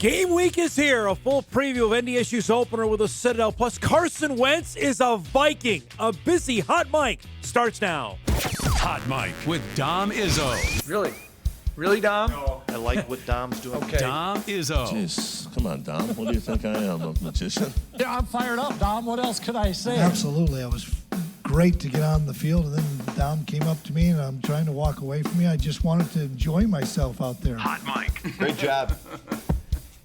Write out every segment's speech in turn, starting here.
Game week is here. A full preview of NDSU's opener with a Citadel. Plus, Carson Wentz is a Viking. A busy hot mic starts now. Hot mic with Dom Izzo. Really? Really, Dom? No. I like what Dom's doing. Okay. Dom Izzo. Jeez, come on, Dom. What do you think I am, a magician? Yeah, I'm fired up, Dom. What else could I say? Absolutely. It was great to get on the field, and then Dom came up to me, and I'm trying to walk away from me. I just wanted to enjoy myself out there. Hot mic. Great job.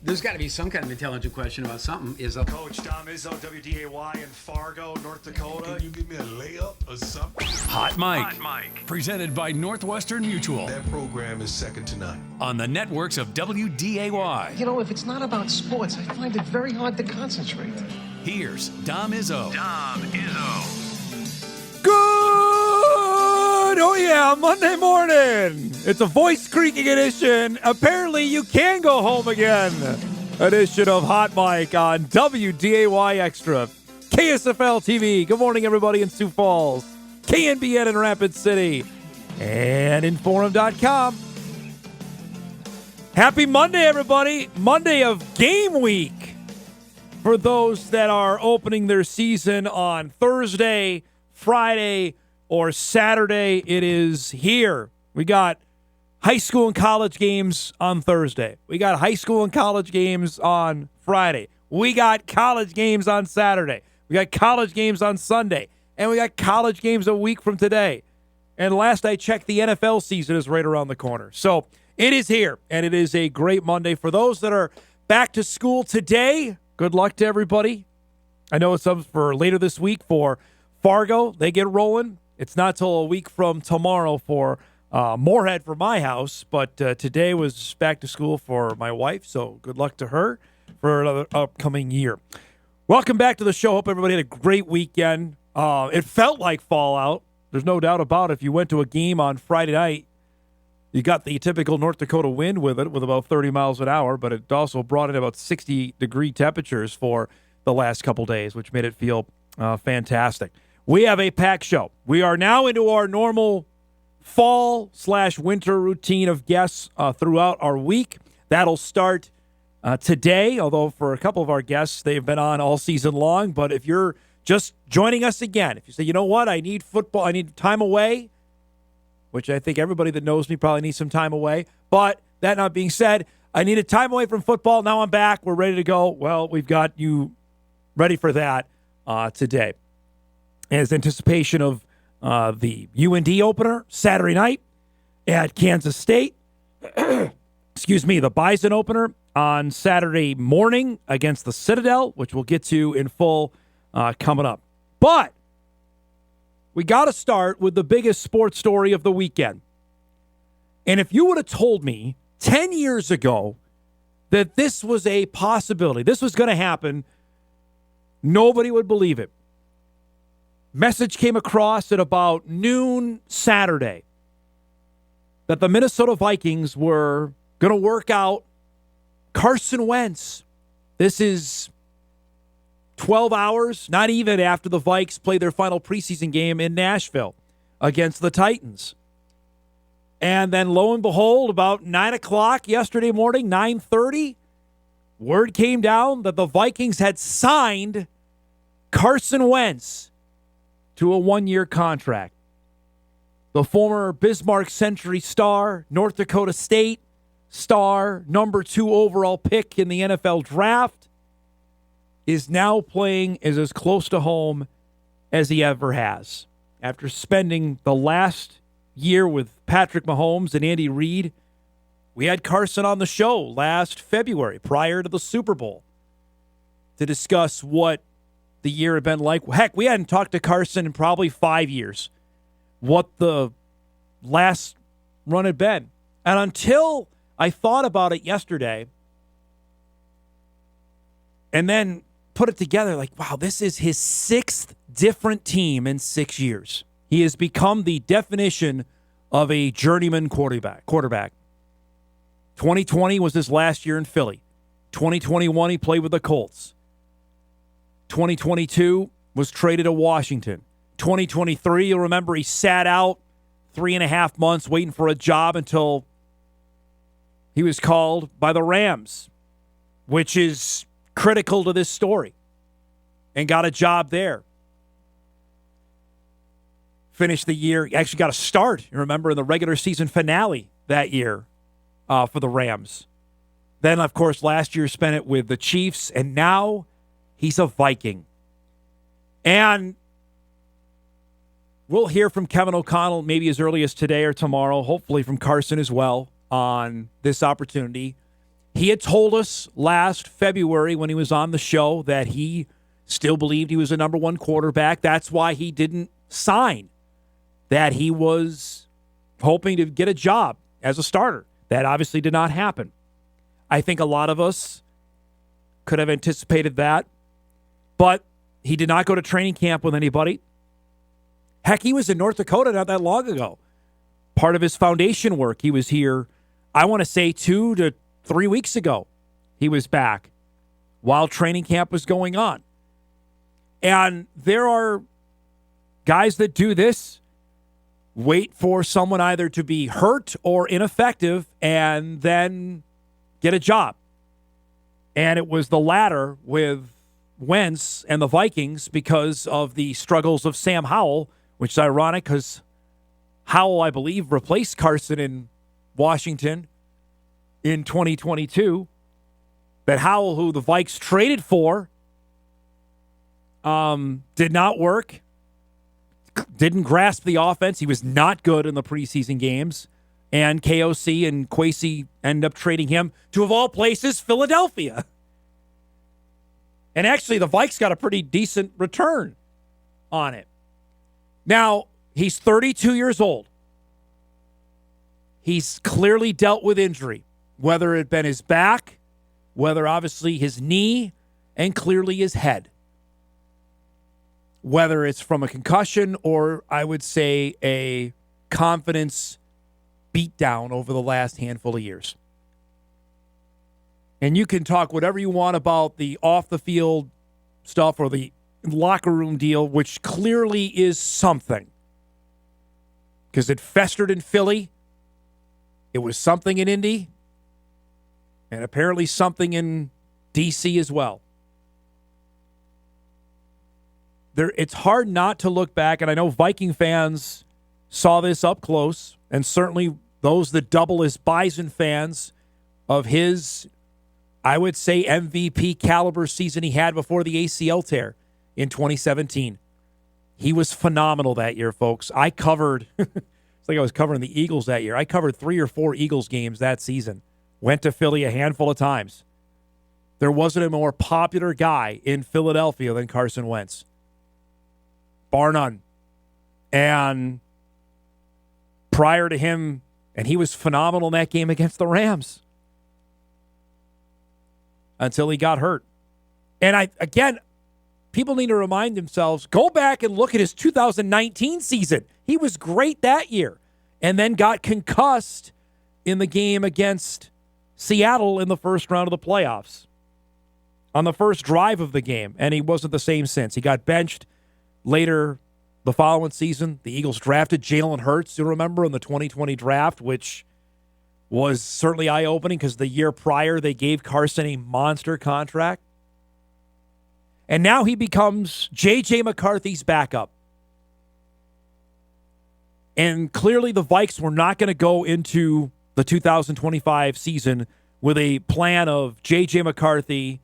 There's got to be some kind of intelligent question about something. Izzo. Coach Dom Izzo, WDAY in Fargo, North Dakota. Can you give me a layup or something? Hot mic. Presented by Northwestern Mutual. That program is second to none. On the networks of WDAY. You know, if it's not about sports, I find it very hard to concentrate. Here's Dom Izzo. Good! Oh, yeah, Monday morning. It's a voice creaking edition. Apparently, you can go home again. Edition of Hot Mic on WDAY Extra. KSFL TV. Good morning, everybody in Sioux Falls. KNBN in Rapid City. And Inforum.com. Happy Monday, everybody. Monday of game week. For those that are opening their season on Thursday, Friday, or Saturday, it is here. We got high school and college games on Thursday. We got high school and college games on Friday. We got college games on Saturday. We got college games on Sunday. And we got college games a week from today. And last I checked, the NFL season is right around the corner. So it is here, and it is a great Monday. For those that are back to school today, good luck to everybody. I know it's up for later this week for Fargo. They get rolling. It's not till a week from tomorrow for Moorhead for my house, but today was back to school for my wife, so good luck to her for another upcoming year. Welcome back to the show. Hope everybody had a great weekend. It felt like fallout. There's no doubt about it. If you went to a game on Friday night, you got the typical North Dakota wind with it, with about 30 miles an hour, but it also brought in about 60-degree temperatures for the last couple days, which made it feel fantastic. We have a packed show. We are now into our normal fall/winter routine of guests throughout our week. That'll start today, although for a couple of our guests, they've been on all season long. But if you're just joining us again, if you say, you know what, I need football, I need time away, which I think everybody that knows me probably needs some time away. But that not being said, I needed time away from football. Now I'm back. We're ready to go. Well, we've got you ready for that today. As anticipation of the UND opener Saturday night at Kansas State. Excuse me, the Bison opener on Saturday morning against the Citadel, which we'll get to in full coming up. But we got to start with the biggest sports story of the weekend. And if you would have told me 10 years ago that this was a possibility, this was going to happen, nobody would believe it. Message came across at about noon Saturday that the Minnesota Vikings were going to work out Carson Wentz. This is 12 hours, not even after the Vikes play their final preseason game in Nashville against the Titans. And then lo and behold, about 9 o'clock yesterday morning, 9:30, word came down that the Vikings had signed Carson Wentz to a one-year contract. The former Bismarck Century star, North Dakota State star, number 2 overall pick in the NFL draft, is now playing as close to home as he ever has. After spending the last year with Patrick Mahomes and Andy Reid, we had Carson on the show last February, prior to the Super Bowl, to discuss what the year had been like. Heck, we hadn't talked to Carson in probably 5 years, what the last run had been. And until I thought about it yesterday and then put it together, like, wow, this is his 6th different team in 6 years. He has become the definition of a journeyman quarterback. 2020 was his last year in Philly. 2021, he played with the Colts. 2022 was traded to Washington. 2023, you'll remember he sat out 3.5 months waiting for a job until he was called by the Rams. which is critical to this story, and got a job there. Finished the year, actually got a start, you remember, in the regular season finale that year for the Rams. Then, of course, last year spent it with the Chiefs, and now he's a Viking. And we'll hear from Kevin O'Connell maybe as early as today or tomorrow, hopefully from Carson as well, on this opportunity. He had told us last February when he was on the show that he still believed he was a number one quarterback. That's why he didn't sign, that he was hoping to get a job as a starter. That obviously did not happen. I think a lot of us could have anticipated that, but he did not go to training camp with anybody. Heck, he was in North Dakota not that long ago. Part of his foundation work, he was here, I want to say 2 to 3 weeks ago. He was back while training camp was going on. And there are guys that do this, wait for someone either to be hurt or ineffective and then get a job. And it was the latter with Wentz and the Vikings because of the struggles of Sam Howell, which is ironic because Howell, I believe, replaced Carson in Washington in 2022. That Howell, who the Vikes traded for, did not work. Didn't grasp the offense. He was not good in the preseason games. And KOC and Kwesi end up trading him to, of all places, Philadelphia. And actually, the Vikes got a pretty decent return on it. Now, he's 32 years old. He's clearly dealt with injury, whether it been his back, whether obviously his knee, and clearly his head. Whether it's from a concussion or, I would say, a confidence beatdown over the last handful of years. And you can talk whatever you want about the off-the-field stuff or the locker room deal, which clearly is something. Because it festered in Philly. It was something in Indy. And apparently something in D.C. as well. It's hard not to look back, and I know Viking fans saw this up close, and certainly those that double as Bison fans of his, I would say, MVP caliber season he had before the ACL tear in 2017. He was phenomenal that year, folks. I covered, it's like I was covering the Eagles that year. I covered 3 or 4 Eagles games that season. Went to Philly a handful of times. There wasn't a more popular guy in Philadelphia than Carson Wentz. Bar none. And prior to him, and he was phenomenal in that game against the Rams until he got hurt. And again, people need to remind themselves, go back and look at his 2019 season. He was great that year and then got concussed in the game against Seattle in the first round of the playoffs on the first drive of the game, and he wasn't the same since. He got benched. Later, the following season, the Eagles drafted Jalen Hurts, you remember, in the 2020 draft, which was certainly eye-opening because the year prior they gave Carson a monster contract. And now he becomes J.J. McCarthy's backup. And clearly the Vikes were not going to go into the 2025 season with a plan of J.J. McCarthy,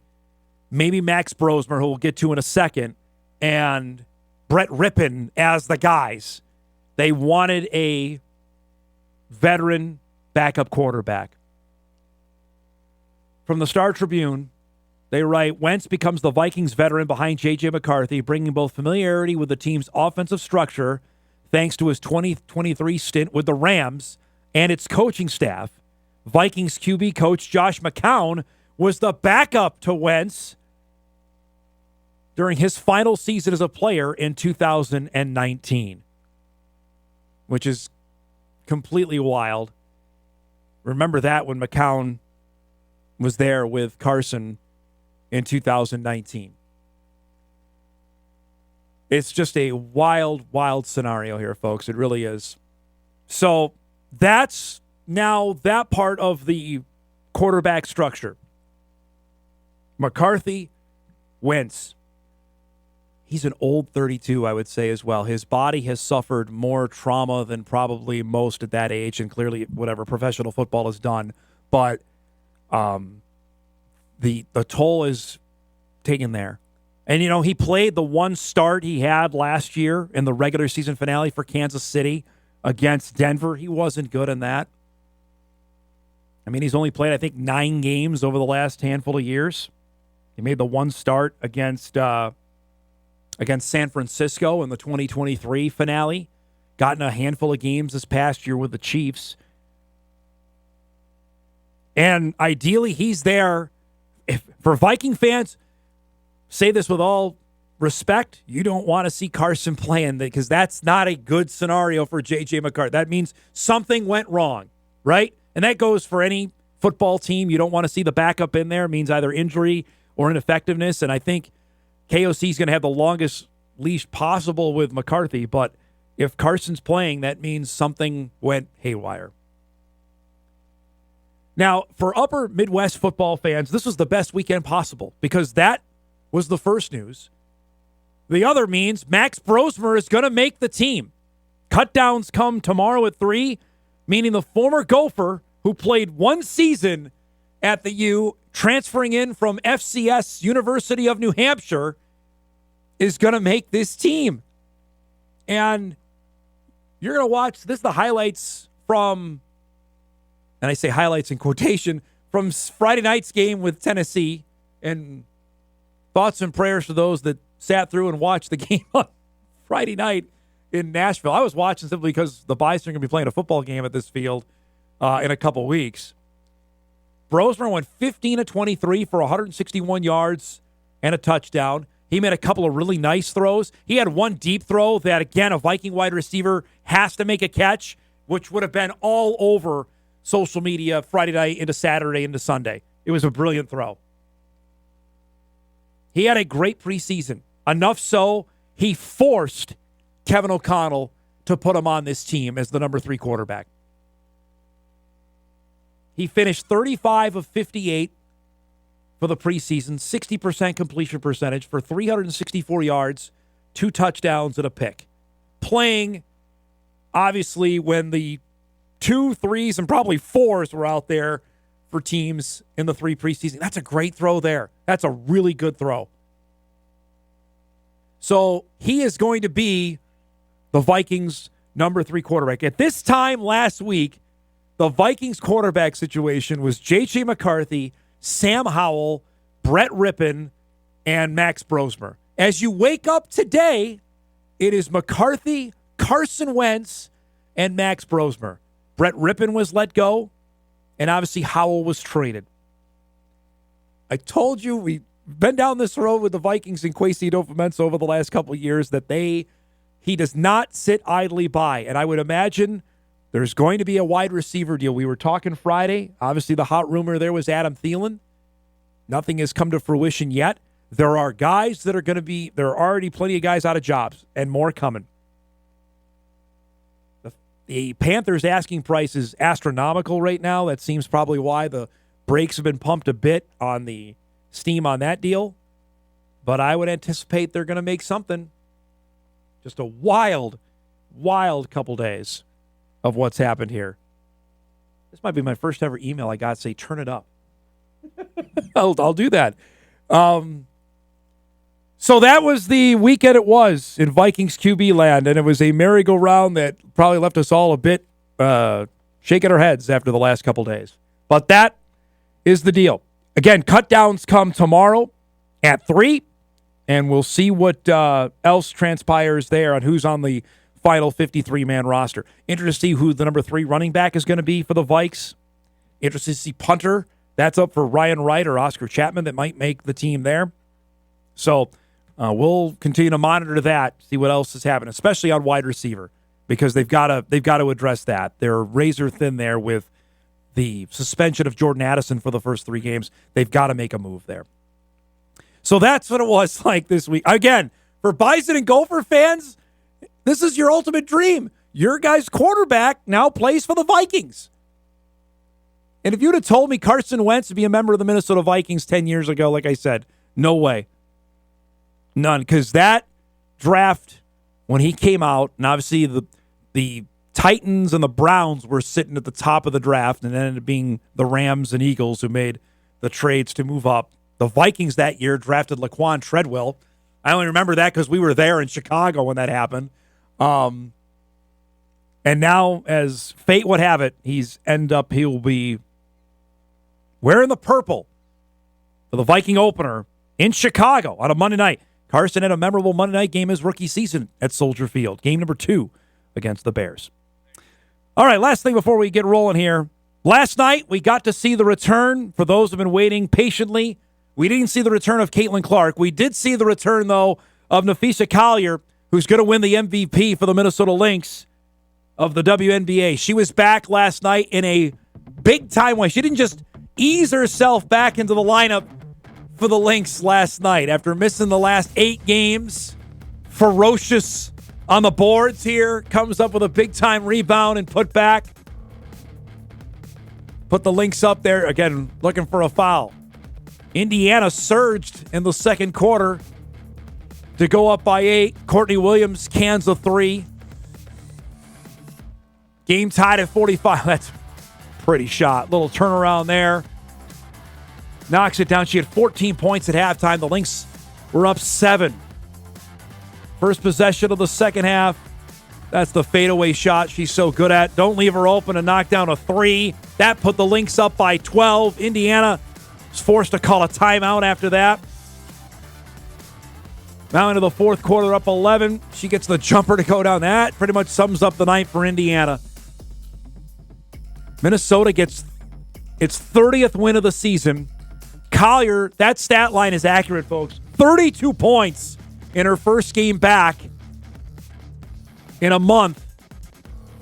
maybe Max Brosmer, who we'll get to in a second, and Brett Rippon as the guys. They wanted a veteran backup quarterback. From the Star Tribune, they write, Wentz becomes the Vikings veteran behind J.J. McCarthy, bringing both familiarity with the team's offensive structure thanks to his 2023 stint with the Rams and its coaching staff. Vikings QB coach Josh McCown was the backup to Wentz during his final season as a player in 2019, which is completely wild. Remember that when McCown was there with Carson in 2019. It's just a wild, wild scenario here, folks. It really is. So that's now that part of the quarterback structure. McCarthy, Wentz. He's an old 32, I would say, as well. His body has suffered more trauma than probably most at that age, and clearly whatever professional football has done. But the toll is taken there. And, he played the one start he had last year in the regular season finale for Kansas City against Denver. He wasn't good in that. I mean, he's only played, I think, 9 games over the last handful of years. He made the one start against San Francisco in the 2023 finale. Gotten a handful of games this past year with the Chiefs. And ideally, he's there. For Viking fans, say this with all respect, you don't want to see Carson playing because that's not a good scenario for J.J. McCarthy. That means something went wrong, right? And that goes for any football team. You don't want to see the backup in there. It means either injury or ineffectiveness. And I think KOC is going to have the longest leash possible with McCarthy. But if Carson's playing, that means something went haywire. Now, for upper Midwest football fans, this was the best weekend possible because that was the first news. The other means Max Brosmer is going to make the team. Cutdowns come tomorrow at 3, meaning the former Gopher who played one season at the U, transferring in from FCS University of New Hampshire, is going to make this team. And you're going to watch, this is the highlights from, and I say highlights in quotation, from Friday night's game with Tennessee, and thoughts and prayers to those that sat through and watched the game on Friday night in Nashville. I was watching simply because the Bison are going to be playing a football game at this field in a couple weeks. Brosmer went 15 of 23 for 161 yards and a touchdown. He made a couple of really nice throws. He had one deep throw that, again, a Viking wide receiver has to make a catch, which would have been all over social media Friday night into Saturday into Sunday. It was a brilliant throw. He had a great preseason. Enough so, he forced Kevin O'Connell to put him on this team as the number 3 quarterback. He finished 35 of 58 for the preseason, 60% completion percentage for 364 yards, 2 touchdowns, and a pick. Playing, obviously, when the 2, 3s, and probably 4s were out there for teams in the 3 preseason. That's a great throw there. That's a really good throw. So he is going to be the Vikings' number 3 quarterback. At this time last week, the Vikings quarterback situation was J.J. McCarthy, Sam Howell, Brett Rippon, and Max Brosmer. As you wake up today, it is McCarthy, Carson Wentz, and Max Brosmer. Brett Rippon was let go, and obviously Howell was traded. I told you we've been down this road with the Vikings and Kwesi Adofo-Mensah over the last couple of years that he does not sit idly by, and I would imagine there's going to be a wide receiver deal. We were talking Friday. Obviously, the hot rumor there was Adam Thielen. Nothing has come to fruition yet. There are guys that are going to be, there are already plenty of guys out of jobs and more coming. The Panthers' asking price is astronomical right now. That seems probably why the brakes have been pumped a bit on the steam on that deal. But I would anticipate they're going to make something. Just a wild, wild couple days of what's happened here. This might be my first ever email I got say, turn it up. I'll do that. So that was the weekend it was in Vikings QB land, and it was a merry-go-round that probably left us all a bit shaking our heads after the last couple days. But that is the deal. Again, cutdowns come tomorrow at 3, and we'll see what else transpires there on who's on the final 53-man roster. Interested to see who the number 3 running back is going to be for the Vikes. Interested to see punter. That's up for Ryan Wright or Oscar Chapman that might make the team there. So we'll continue to monitor that, see what else is happening, especially on wide receiver, because they've got to address that. They're razor thin there with the suspension of Jordan Addison for the first 3 games. They've got to make a move there. So that's what it was like this week. Again, for Bison and Gopher fans, this is your ultimate dream. Your guy's quarterback now plays for the Vikings. And if you'd have told me Carson Wentz would be a member of the Minnesota Vikings 10 years ago, like I said, no way. None. Because that draft, when he came out, and obviously the Titans and the Browns were sitting at the top of the draft, and it ended up being the Rams and Eagles who made the trades to move up. The Vikings that year drafted Laquan Treadwell. I only remember that because we were there in Chicago when that happened. And now, as fate would have it, he'll be wearing the purple for the Viking opener in Chicago on a Monday night. Carson had a memorable Monday night game his rookie season at Soldier Field. Game number 2 against the Bears. All right, last thing before we get rolling here. Last night, we got to see the return, for those who have been waiting patiently. We didn't see the return of Caitlin Clark. We did see the return, though, of Napheesa Collier, who's going to win the MVP for the Minnesota Lynx of the WNBA. She was back last night in a big-time way. She didn't just ease herself back into the lineup for the Lynx last night after missing the last 8 games. Ferocious on the boards here. Comes up with a big-time rebound and put back. Put the Lynx up there. Again, looking for a foul. Indiana surged in the second quarter to go up by 8. Courtney Williams cans a 3. Game tied at 45. That's pretty shot. Little turnaround there. Knocks it down. She had 14 points at halftime. The Lynx were up 7. First possession of the second half. That's the fadeaway shot she's so good at. Don't leave her open to knock down a 3. That put the Lynx up by 12. Indiana was forced to call a timeout after that. Now into the fourth quarter, up 11. She gets the jumper to go down. That pretty much sums up the night for Indiana. Minnesota gets its 30th win of the season. Collier, that stat line is accurate, folks. 32 points in her first game back in a month.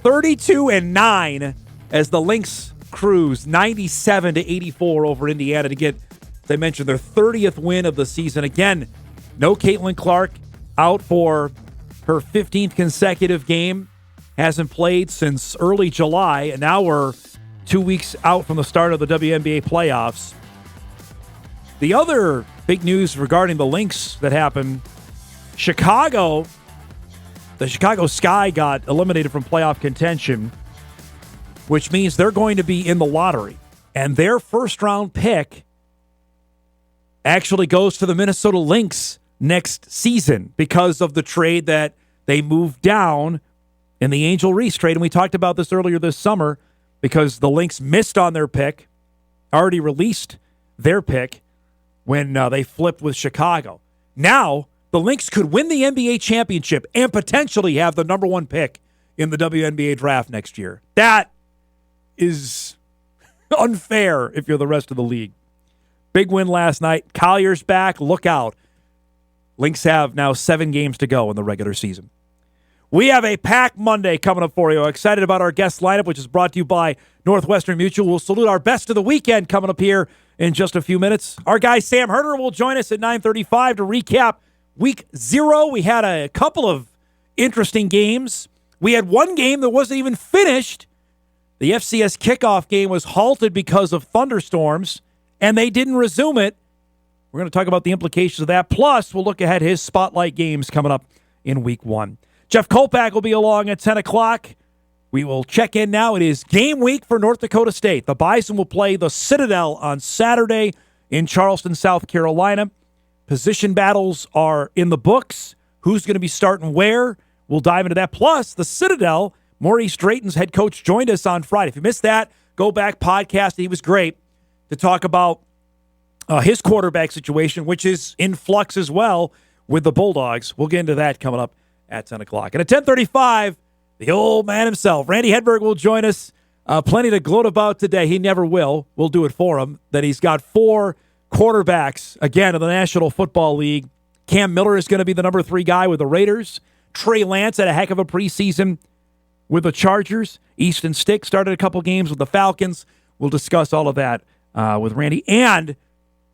32-9 as the Lynx cruise 97-84 over Indiana to get, as I mentioned, their 30th win of the season. Again, no Caitlin Clark, out for her 15th consecutive game. Hasn't played since early July, and now we're 2 weeks out from the start of the WNBA playoffs. The other big news regarding the Lynx that happened, the Chicago Sky got eliminated from playoff contention, which means they're going to be in the lottery. And their first-round pick actually goes to the Minnesota Lynx next season because of the trade that they moved down in the Angel Reese trade. And we talked about this earlier this summer because the Lynx missed on their pick, already released their pick when they flipped with Chicago. Now, the Lynx could win the NBA championship and potentially have the number 1 pick in the WNBA draft next year. That is unfair if you're the rest of the league. Big win last night. Collier's back. Look out. Lynx have now 7 games to go in the regular season. We have a packed Monday coming up for you. Excited about our guest lineup, which is brought to you by Northwestern Mutual. We'll salute our best of the weekend coming up here in just a few minutes. Our guy Sam Herder will join us at 9:35 to recap Week 0. We had a couple of interesting games. We had one game that wasn't even finished. The FCS kickoff game was halted because of thunderstorms, and they didn't resume it. We're going to talk about the implications of that. Plus, we'll look ahead his spotlight games coming up in Week 1. Jeff Kolpack will be along at 10 o'clock. We will check in now. It is game week for North Dakota State. The Bison will play the Citadel on Saturday in Charleston, South Carolina. Position battles are in the books. Who's going to be starting where? We'll dive into that. Plus, the Citadel, Maurice Drayton's head coach, joined us on Friday. If you missed that, go back, podcast. He was great to talk about his quarterback situation, which is in flux as well with the Bulldogs. We'll get into that coming up at 10 o'clock. And at 10:35, the old man himself, Randy Hedberg, will join us. Plenty to gloat about today. He never will. We'll do it for him. That he's got 4 quarterbacks, again, in the National Football League. Cam Miller is going to be the number 3 guy with the Raiders. Trey Lance had a heck of a preseason with the Chargers. Easton Stick started a couple games with the Falcons. We'll discuss all of that with Randy. And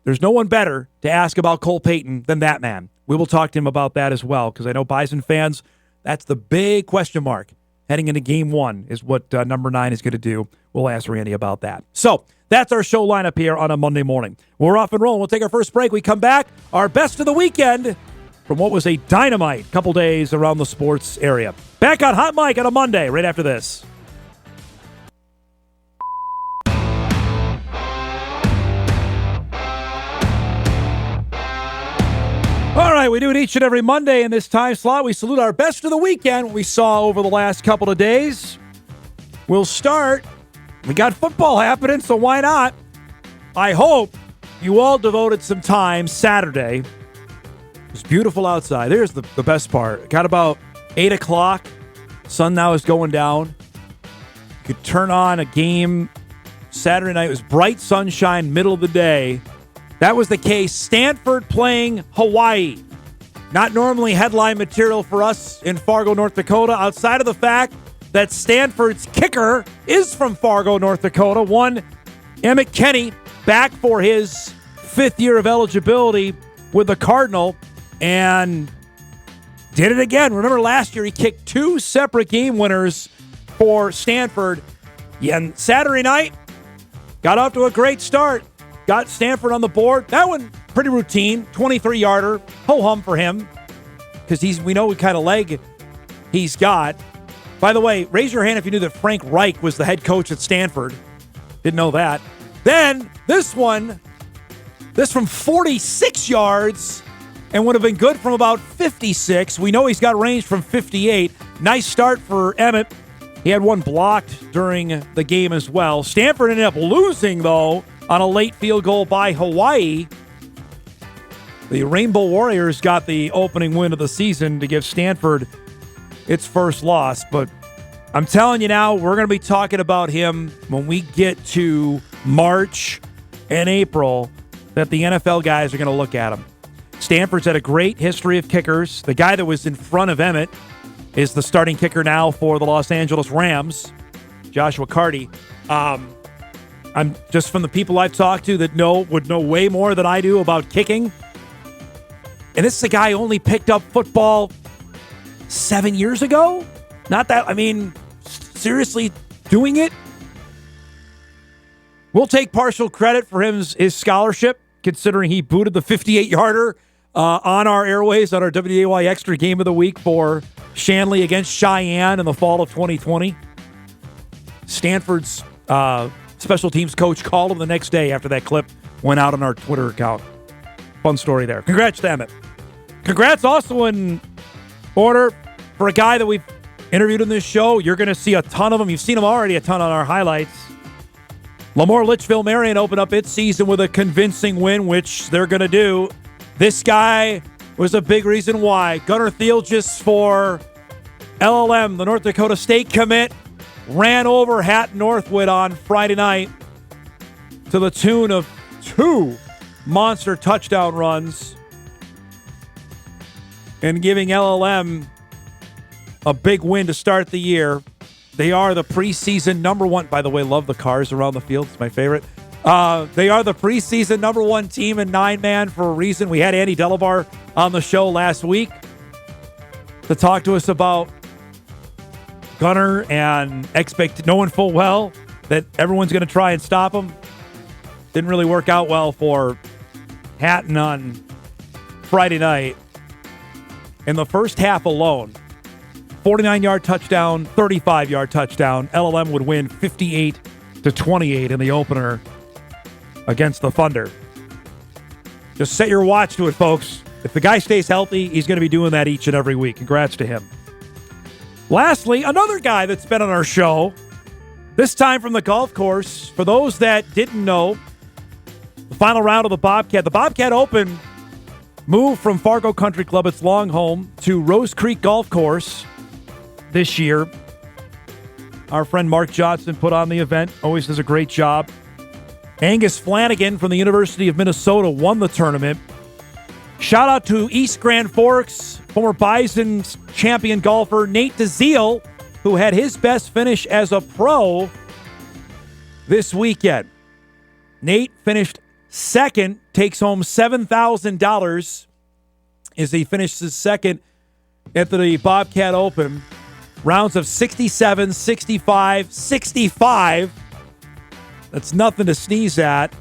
there's no one better to ask about Cole Payton than that man. We will talk to him about that as well, because I know Bison fans, that's the big question mark heading into game 1 is what number 9 is going to do. We'll ask Randy about that. So that's our show lineup here on a Monday morning. We're off and rolling. We'll take our first break. We come back. Our best of the weekend from what was a dynamite couple days around the sports area. Back on Hot Mic on a Monday right after this. All right, we do it each and every Monday in this time slot. We salute our best of the weekend, what we saw over the last couple of days. We'll start. We got football happening, so why not? I hope you all devoted some time Saturday. It was beautiful outside. There's the best part. It got about 8 o'clock. Sun now is going down. You could turn on a game Saturday night. It was bright sunshine, middle of the day. That was the case. Stanford playing Hawaii. Not normally headline material for us in Fargo, North Dakota, outside of the fact that Stanford's kicker is from Fargo, North Dakota. One, Emmett Kenny, back for his 5th year of eligibility with the Cardinal, and did it again. Remember last year he kicked 2 separate game winners for Stanford. Yeah, and Saturday night, got off to a great start. Got Stanford on the board. That one pretty routine, 23-yarder, ho-hum for him, because we know what kind of leg he's got. By the way, raise your hand if you knew that Frank Reich was the head coach at Stanford. Didn't know that. Then this from 46 yards and would have been good from about 56. We know he's got range from 58. Nice start for Emmett. He had one blocked during the game as well. Stanford ended up losing, though, on a late field goal by Hawaii. The Rainbow Warriors got the opening win of the season to give Stanford its first loss. But I'm telling you now, we're going to be talking about him when we get to March and April, that the NFL guys are going to look at him. Stanford's had a great history of kickers. The guy that was in front of Emmett is the starting kicker now for the Los Angeles Rams, Joshua Carty. I'm just from the people I've talked to that would know way more than I do about kicking. And this is a guy who only picked up football 7 years ago? Not that, seriously doing it? We'll take partial credit for his scholarship, considering he booted the 58-yarder on our airways on our WDAY Extra Game of the Week for Shanley against Cheyenne in the fall of 2020. Stanford's special teams coach called him the next day after that clip went out on our Twitter account. Fun story there. Congrats to Emmett. Congrats also in order for a guy that we've interviewed in this show. You're going to see a ton of them. You've seen them already a ton on our highlights. Lemoore Litchfield Marion opened up its season with a convincing win, which they're going to do. This guy was a big reason why. Gunnar Thielges for LLM, the North Dakota State commit, ran over Hatton Northwood on Friday night to the tune of 2 monster touchdown runs and giving LLM a big win to start the year. They are the preseason number 1. By the way, love the cars around the field. It's my favorite. They are the preseason number 1 team in 9-man for a reason. We had Andy Delabar on the show last week to talk to us about Gunnar and knowing full well that everyone's going to try and stop him. Didn't really work out well for Hatton on Friday night. In the first half alone, 49-yard touchdown, 35-yard touchdown. LLM would win 58-28 in the opener against the Thunder. Just set your watch to it, folks. If the guy stays healthy, he's going to be doing that each and every week. Congrats to him. Lastly, another guy that's been on our show, this time from the golf course. For those that didn't know, the final round of the Bobcat Open moved from Fargo Country Club, its long home, to Rose Creek Golf Course this year. Our friend Mark Johnson put on the event, always does a great job. Angus Flanagan from the University of Minnesota won the tournament. Shout out to East Grand Forks, former Bison champion golfer Nate DeZiel, who had his best finish as a pro this weekend. Nate finished second, takes home $7,000 as he finishes second at the Bobcat Open. Rounds of 67, 65, 65. That's nothing to sneeze at.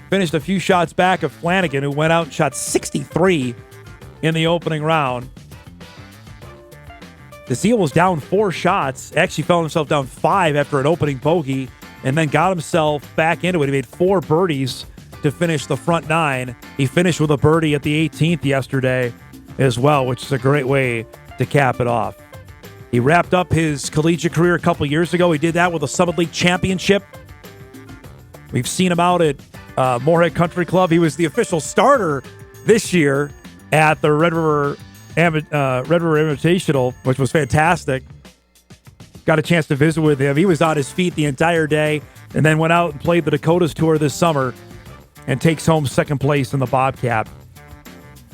Finished a few shots back of Flanagan, who went out and shot 63 in the opening round. The Seal was down 4 shots. Actually fell himself down 5 after an opening bogey, and then got himself back into it. He made 4 birdies to finish the front 9. He finished with a birdie at the 18th yesterday as well, which is a great way to cap it off. He wrapped up his collegiate career a couple years ago. He did that with a Summit League championship. We've seen him out at Moorhead Country Club. He was the official starter this year at the Red River Invitational, which was fantastic. Got a chance to visit with him. He was on his feet the entire day, and then went out and played the Dakotas Tour this summer and takes home second place in the Bobcat.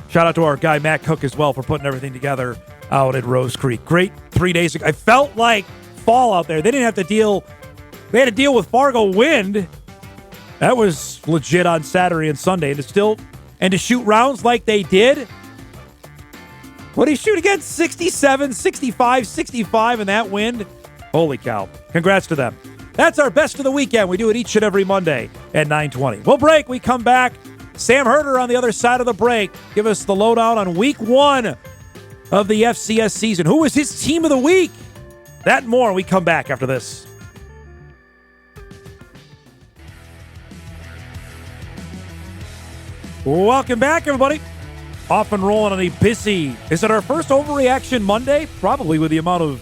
Shout out to our guy Matt Cook as well for putting everything together out at Rose Creek. Great 3 days ago. I felt like fall out there. They didn't have to deal. They had to deal with Fargo wind. That was legit on Saturday and Sunday. And to shoot rounds like they did. What did he shoot again? 67, 65, 65 in that wind. Holy cow. Congrats to them. That's our best of the weekend. We do it each and every Monday at 9:20. We'll break. We come back. Sam Herder on the other side of the break. Give us the lowdown on week 1 of the FCS season. Who was his team of the week? That and more when we come back after this. Welcome back, everybody. Off and rolling on a busy. Is it our first overreaction Monday? Probably, with the amount of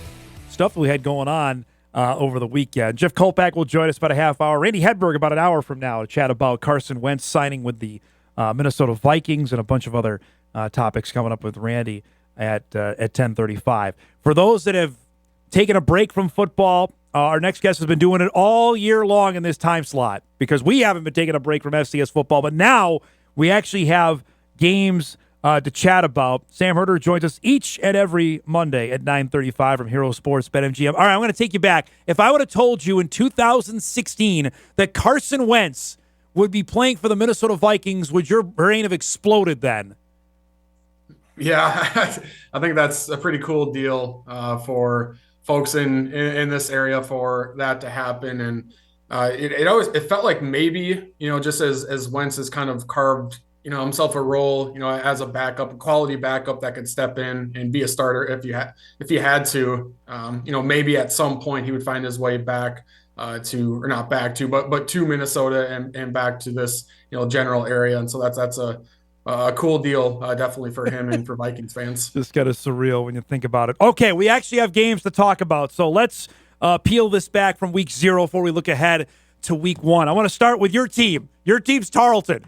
stuff we had going on over the weekend. Jeff Kolpack will join us about a half hour. Randy Hedberg about an hour from now to chat about Carson Wentz signing with the Minnesota Vikings and a bunch of other topics coming up with Randy at 10:35. For those that have taken a break from football, our next guest has been doing it all year long in this time slot because we haven't been taking a break from FCS football, but now we actually have games to chat about. Sam Herder joins us each and every Monday at 9:35 from Hero Sports BetMGM. All right, I'm going to take you back. If I would have told you in 2016 that Carson Wentz would be playing for the Minnesota Vikings, would your brain have exploded then? Yeah, I think that's a pretty cool deal for folks in this area for that to happen. And it felt like maybe, just as Wentz has kind of carved, himself a role, as a backup, a quality backup that could step in and be a starter if he had to, maybe at some point he would find his way back but to Minnesota and back to this, general area. And so that's a cool deal, definitely for him and for Vikings fans. Just kind of surreal when you think about it. Okay, we actually have games to talk about, so let's peel this back from week 0 before we look ahead to week 1. I want to start with your team. Your team's Tarleton.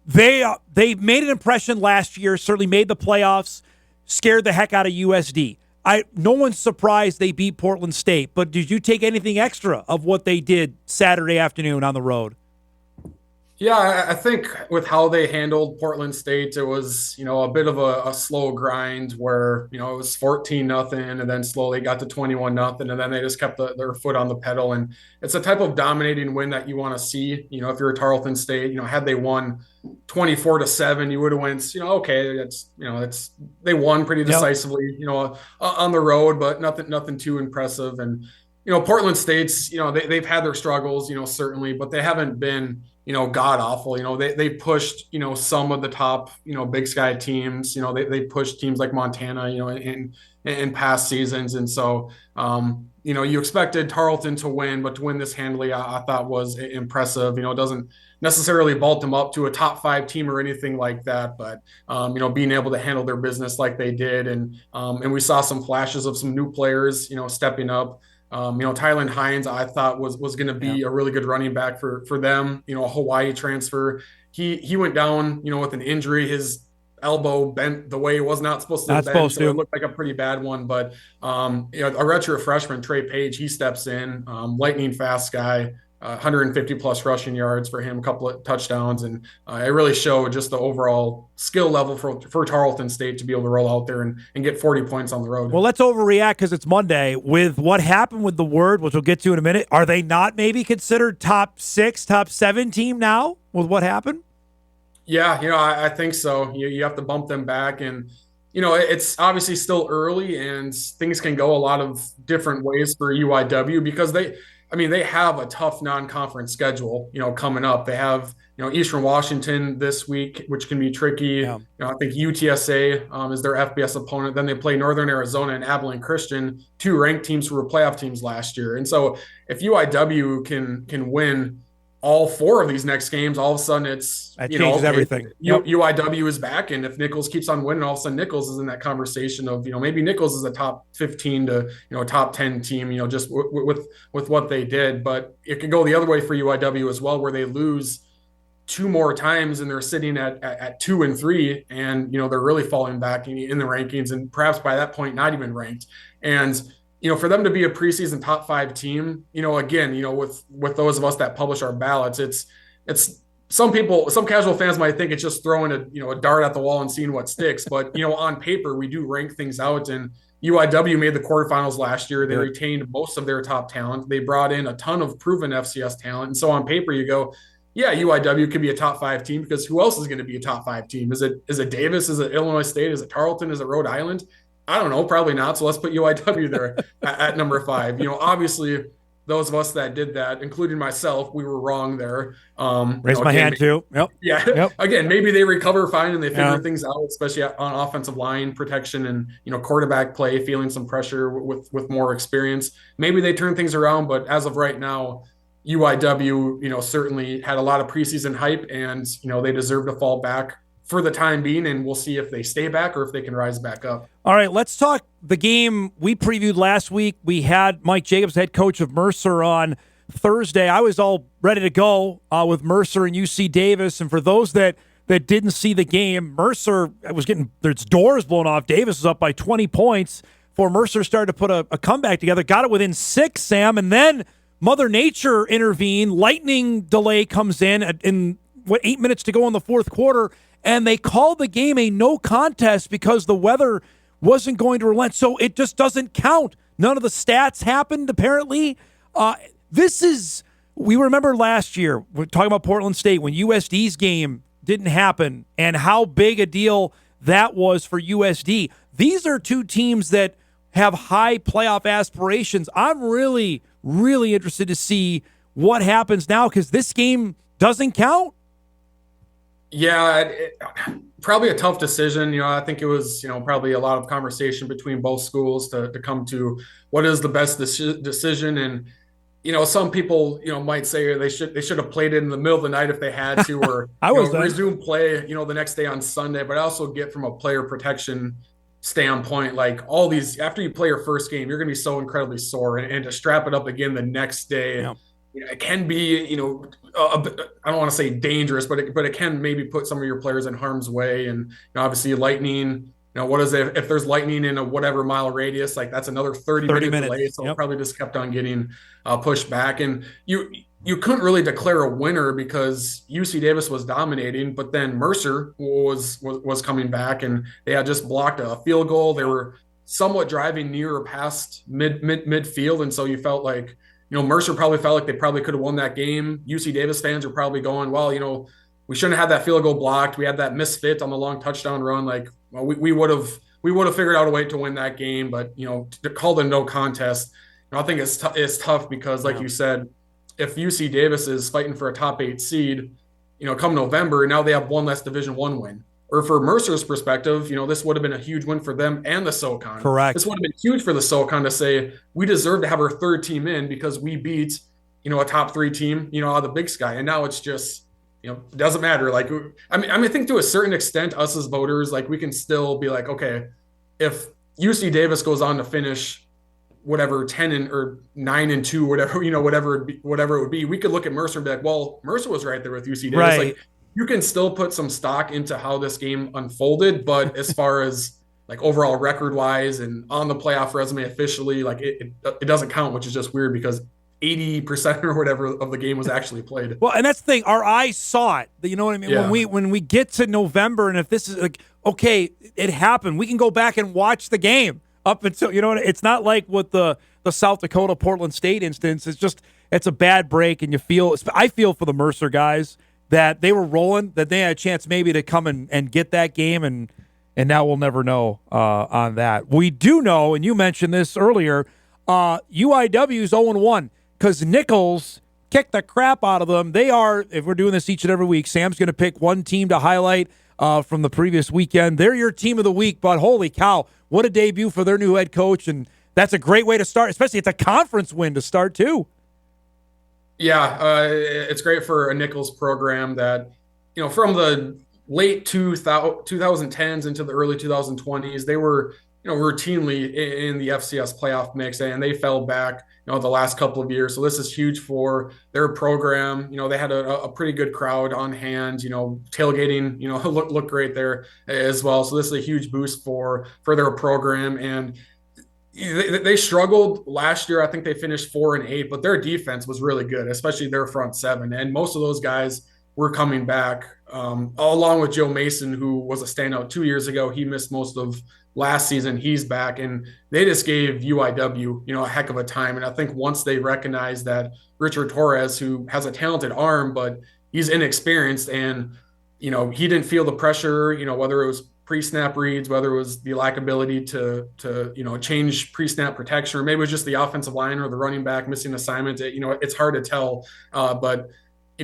They made an impression last year, certainly made the playoffs, scared the heck out of USD. No one's surprised they beat Portland State, but did you take anything extra of what they did Saturday afternoon on the road? Yeah, I think with how they handled Portland State, it was, a bit of a slow grind where, it was 14-0 and then slowly got to 21-0 and then they just kept their foot on the pedal. And it's a type of dominating win that you want to see. If you're a Tarleton State, had they won 24-7, you would have went, okay, they won pretty decisively, on the road, but nothing too impressive. And, Portland State's, they've had their struggles, certainly, but they haven't been, god awful. They pushed, some of the top, Big Sky teams. They pushed teams like Montana, in past seasons. And so, you expected Tarleton to win, but to win this handily, I thought was impressive. It doesn't necessarily vault them up to a top 5 team or anything like that, but being able to handle their business like they did, and we saw some flashes of some new players, stepping up. Tylan Hines, I thought was going to be a really good running back for them. A Hawaii transfer. He went down, with an injury. His elbow bent the way it was not supposed to bend, so it looked like a pretty bad one. But a redshirt freshman, Trey Page, he steps in, lightning fast guy. 150 plus rushing yards for him, a couple of touchdowns, and it really showed just the overall skill level for Tarleton State to be able to roll out there and get 40 points on the road. Well, let's overreact because it's Monday. With what happened with the Word, which we'll get to in a minute, are they not maybe considered top 6, top 7 team now with what happened? Yeah, I think so. You have to bump them back, and it's obviously still early and things can go a lot of different ways for UIW because they have a tough non-conference schedule, coming up. They have, Eastern Washington this week, which can be tricky. Yeah. I think UTSA is their FBS opponent. Then they play Northern Arizona and Abilene Christian, two ranked teams who were playoff teams last year. And so if UIW can win all four of these next games, all of a sudden that changes everything. UIW is back, and if Nichols keeps on winning, all of a sudden Nichols is in that conversation of maybe Nichols is a top 15 to top 10 team, just with what they did. But it could go the other way for UIW as well, where they lose two more times and they're sitting at 2 and 3, and they're really falling back in the rankings, and perhaps by that point not even ranked. And for them to be a preseason top 5 team, again, with those of us that publish our ballots, it's some casual fans might think it's just throwing a dart at the wall and seeing what sticks. But, on paper, we do rank things out, and UIW made the quarterfinals last year. They retained most of their top talent. They brought in a ton of proven FCS talent. And so on paper, you go, yeah, UIW could be a top 5 team because who else is going to be a top 5 team? Is it Davis? Is it Illinois State? Is it Tarleton? Is it Rhode Island? I don't know, probably not. So let's put UIW there at number 5. Obviously, those of us that did that, including myself, we were wrong there. Raise my hand too. Yep. Yeah. Yep. Again, maybe they recover fine and they figure things out, especially on offensive line protection and quarterback play, feeling some pressure with more experience. Maybe they turn things around, but as of right now, UIW, certainly had a lot of preseason hype, and they deserve to fall back for the time being, and we'll see if they stay back or if they can rise back up. All right, let's talk the game we previewed last week. We had Mike Jacobs, head coach of Mercer, on Thursday. I was all ready to go with Mercer and UC Davis, and for those that didn't see the game, Mercer was getting its doors blown off. Davis was up by 20 points before Mercer started to put a comeback together, got it within 6, Sam, and then Mother Nature intervened. Lightning delay comes in 8 minutes to go in the fourth quarter, and they called the game a no contest because the weather wasn't going to relent. So it just doesn't count. None of the stats happened, apparently. We remember last year, we're talking about Portland State, when USD's game didn't happen and how big a deal that was for USD. These are two teams that have high playoff aspirations. I'm really, really interested to see what happens now because this game doesn't count. Yeah, probably a tough decision. I think it was, probably a lot of conversation between both schools to come to what is the best decision. And, some people, might say they should have played it in the middle of the night if they had to, or resume play, the next day on Sunday. But I also get from a player protection standpoint, like all these, after you play your first game, you're going to be so incredibly sore, and to strap it up again the next day. Yeah. It can be, I don't want to say dangerous, but it can maybe put some of your players in harm's way. And obviously lightning, what is it? If there's lightning in a whatever mile radius, like that's another 30 minute delay. So it probably just kept on getting pushed back. And you couldn't really declare a winner because UC Davis was dominating, but then Mercer was coming back, and they had just blocked a field goal. They were somewhat driving near or past midfield, and so you felt like, Mercer probably felt like they probably could have won that game. UC Davis fans are probably going, well, we shouldn't have had that field goal blocked. We had that misfit on the long touchdown run. Like, well, we would have figured out a way to win that game, but to call it a no contest, I think it's tough because, like you said, if UC Davis is fighting for a top 8 seed, come November, now they have one less Division I win. Or for Mercer's perspective, this would have been a huge win for them and the SoCon. Correct. This would have been huge for the SoCon to say, we deserve to have our third team in because we beat, a top 3 team, out of the Big Sky. And now it's just, it doesn't matter. Like, I think to a certain extent, us as voters, like, we can still be like, okay, if UC Davis goes on to finish whatever 10 or 9-2, whatever it would be, we could look at Mercer and be like, well, Mercer was right there with UC Davis. Right. Like, you can still put some stock into how this game unfolded, but as far as like overall record wise and on the playoff resume officially, like it doesn't count, which is just weird because 80% or whatever of the game was actually played. Well, and that's the thing, our eyes saw it. You know what I mean? Yeah. When we get to November, and if this is like, okay, it happened, we can go back and watch the game up until, it's not like with the South Dakota Portland State instance. It's a bad break, and I feel for the Mercer guys that they were rolling, that they had a chance maybe to come and get that game, and and now we'll never know on that. We do know, and you mentioned this earlier, UIW's 0-1 because Nichols kicked the crap out of them. They are, if we're doing this each and every week, Sam's going to pick one team to highlight from the previous weekend. They're your team of the week, but holy cow, what a debut for their new head coach, and that's a great way to start, especially it's a conference win to start too. Yeah, it's great for a Nichols program that, from the late 2010s into the early 2020s, they were, routinely in the FCS playoff mix, and they fell back, the last couple of years. So this is huge for their program. They had a pretty good crowd on hand, tailgating, look great there as well. So this is a huge boost for their program. And they struggled last year. I think they finished 4-8, but their defense was really good, especially their front seven. And most of those guys were coming back, along with Joe Mason, who was a standout 2 years ago. He missed most of last season. He's back, and they just gave UIW, a heck of a time. And I think once they recognized that Richard Torres, who has a talented arm, but he's inexperienced, and he didn't feel the pressure, whether it was pre-snap reads, whether it was the lack ability to change pre-snap protection, or maybe it was just the offensive line or the running back missing assignment. It's hard to tell, but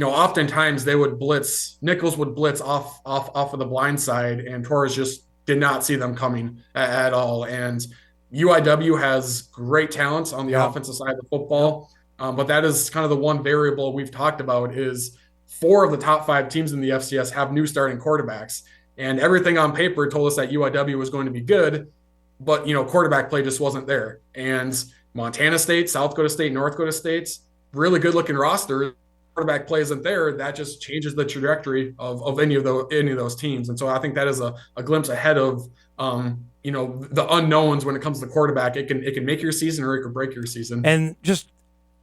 oftentimes they would blitz. Nichols would blitz off of the blind side, and Torres just did not see them coming at all. And UIW has great talents on the offensive side of the football, but that is kind of the one variable we've talked about is 4 of the top 5 teams in the FCS have new starting quarterbacks. And everything on paper told us that UIW was going to be good, but, quarterback play just wasn't there. And Montana State, South Dakota State, North Dakota State's really good-looking roster. Quarterback play isn't there. That just changes the trajectory of any of those teams. And so I think that is a glimpse ahead of, the unknowns when it comes to quarterback. It can make your season or it can break your season. And just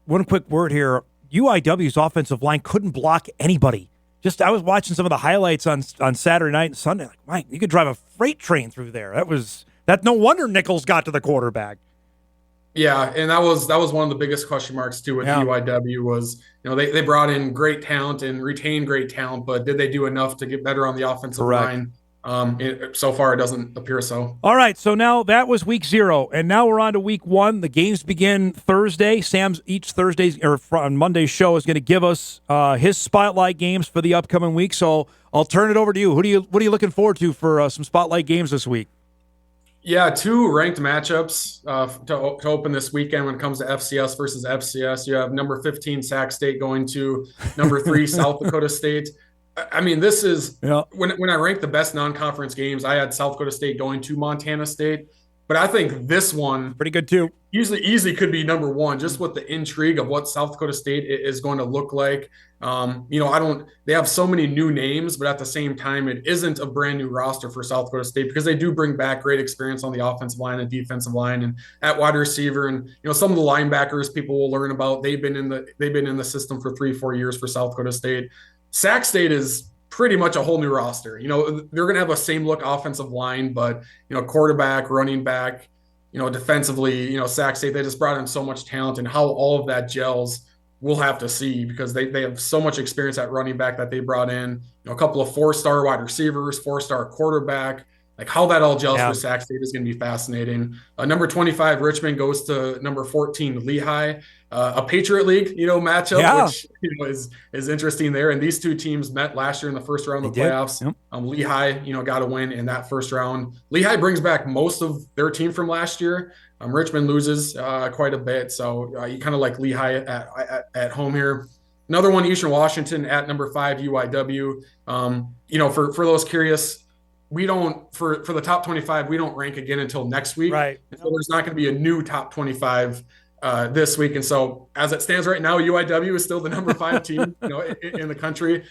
one quick word here. UIW's offensive line couldn't block anybody. I was watching some of the highlights on Saturday night and Sunday. Like, Mike, you could drive a freight train through there. That no wonder Nichols got to the quarterback. Yeah, and that was one of the biggest question marks too with UIW was, they brought in great talent and retained great talent, but did they do enough to get better on the offensive line? So far, it doesn't appear so. All right, so now that was week 0, and now we're on to week 1. The games begin Thursday. Sam's each Thursday or on Monday's show is going to give us his spotlight games for the upcoming week. So I'll turn it over to you. What are you looking forward to for some spotlight games this week? Yeah, 2 ranked matchups to open this weekend when it comes to FCS versus FCS. You have number 15 Sac State going to number 3 South Dakota State. I mean, this is when I rank the best non-conference games, I had South Dakota State going to Montana State. But I think this one pretty good too. Easily could be number 1, just with the intrigue of what South Dakota State is going to look like. They have so many new names, but at the same time, it isn't a brand new roster for South Dakota State because they do bring back great experience on the offensive line and defensive line and at wide receiver. And, some of the linebackers people will learn about, they've been in the system for 3-4 years for South Dakota State. Sac State is pretty much a whole new roster. They're going to have a same look offensive line, but, quarterback, running back, defensively, Sac State, they just brought in so much talent, and how all of that gels, we'll have to see because they have so much experience at running back that they brought in, a couple of 4-star wide receivers, 4-star quarterback. Like how that all gels for Sac State is going to be fascinating. Number 25, Richmond goes to number 14, Lehigh. A Patriot League, matchup, which is interesting there. And these 2 teams met last year in the first round of the playoffs. Yep. Lehigh, got a win in that first round. Lehigh brings back most of their team from last year. Richmond loses quite a bit, so you kind of like Lehigh at home here. Another one, Eastern Washington at number 5, UIW. For those curious, we don't for the top 25, we don't rank again until next week. Right. So there's not going to be a new top 25 this week. And so as it stands right now, UIW is still the number 5 team, in the country.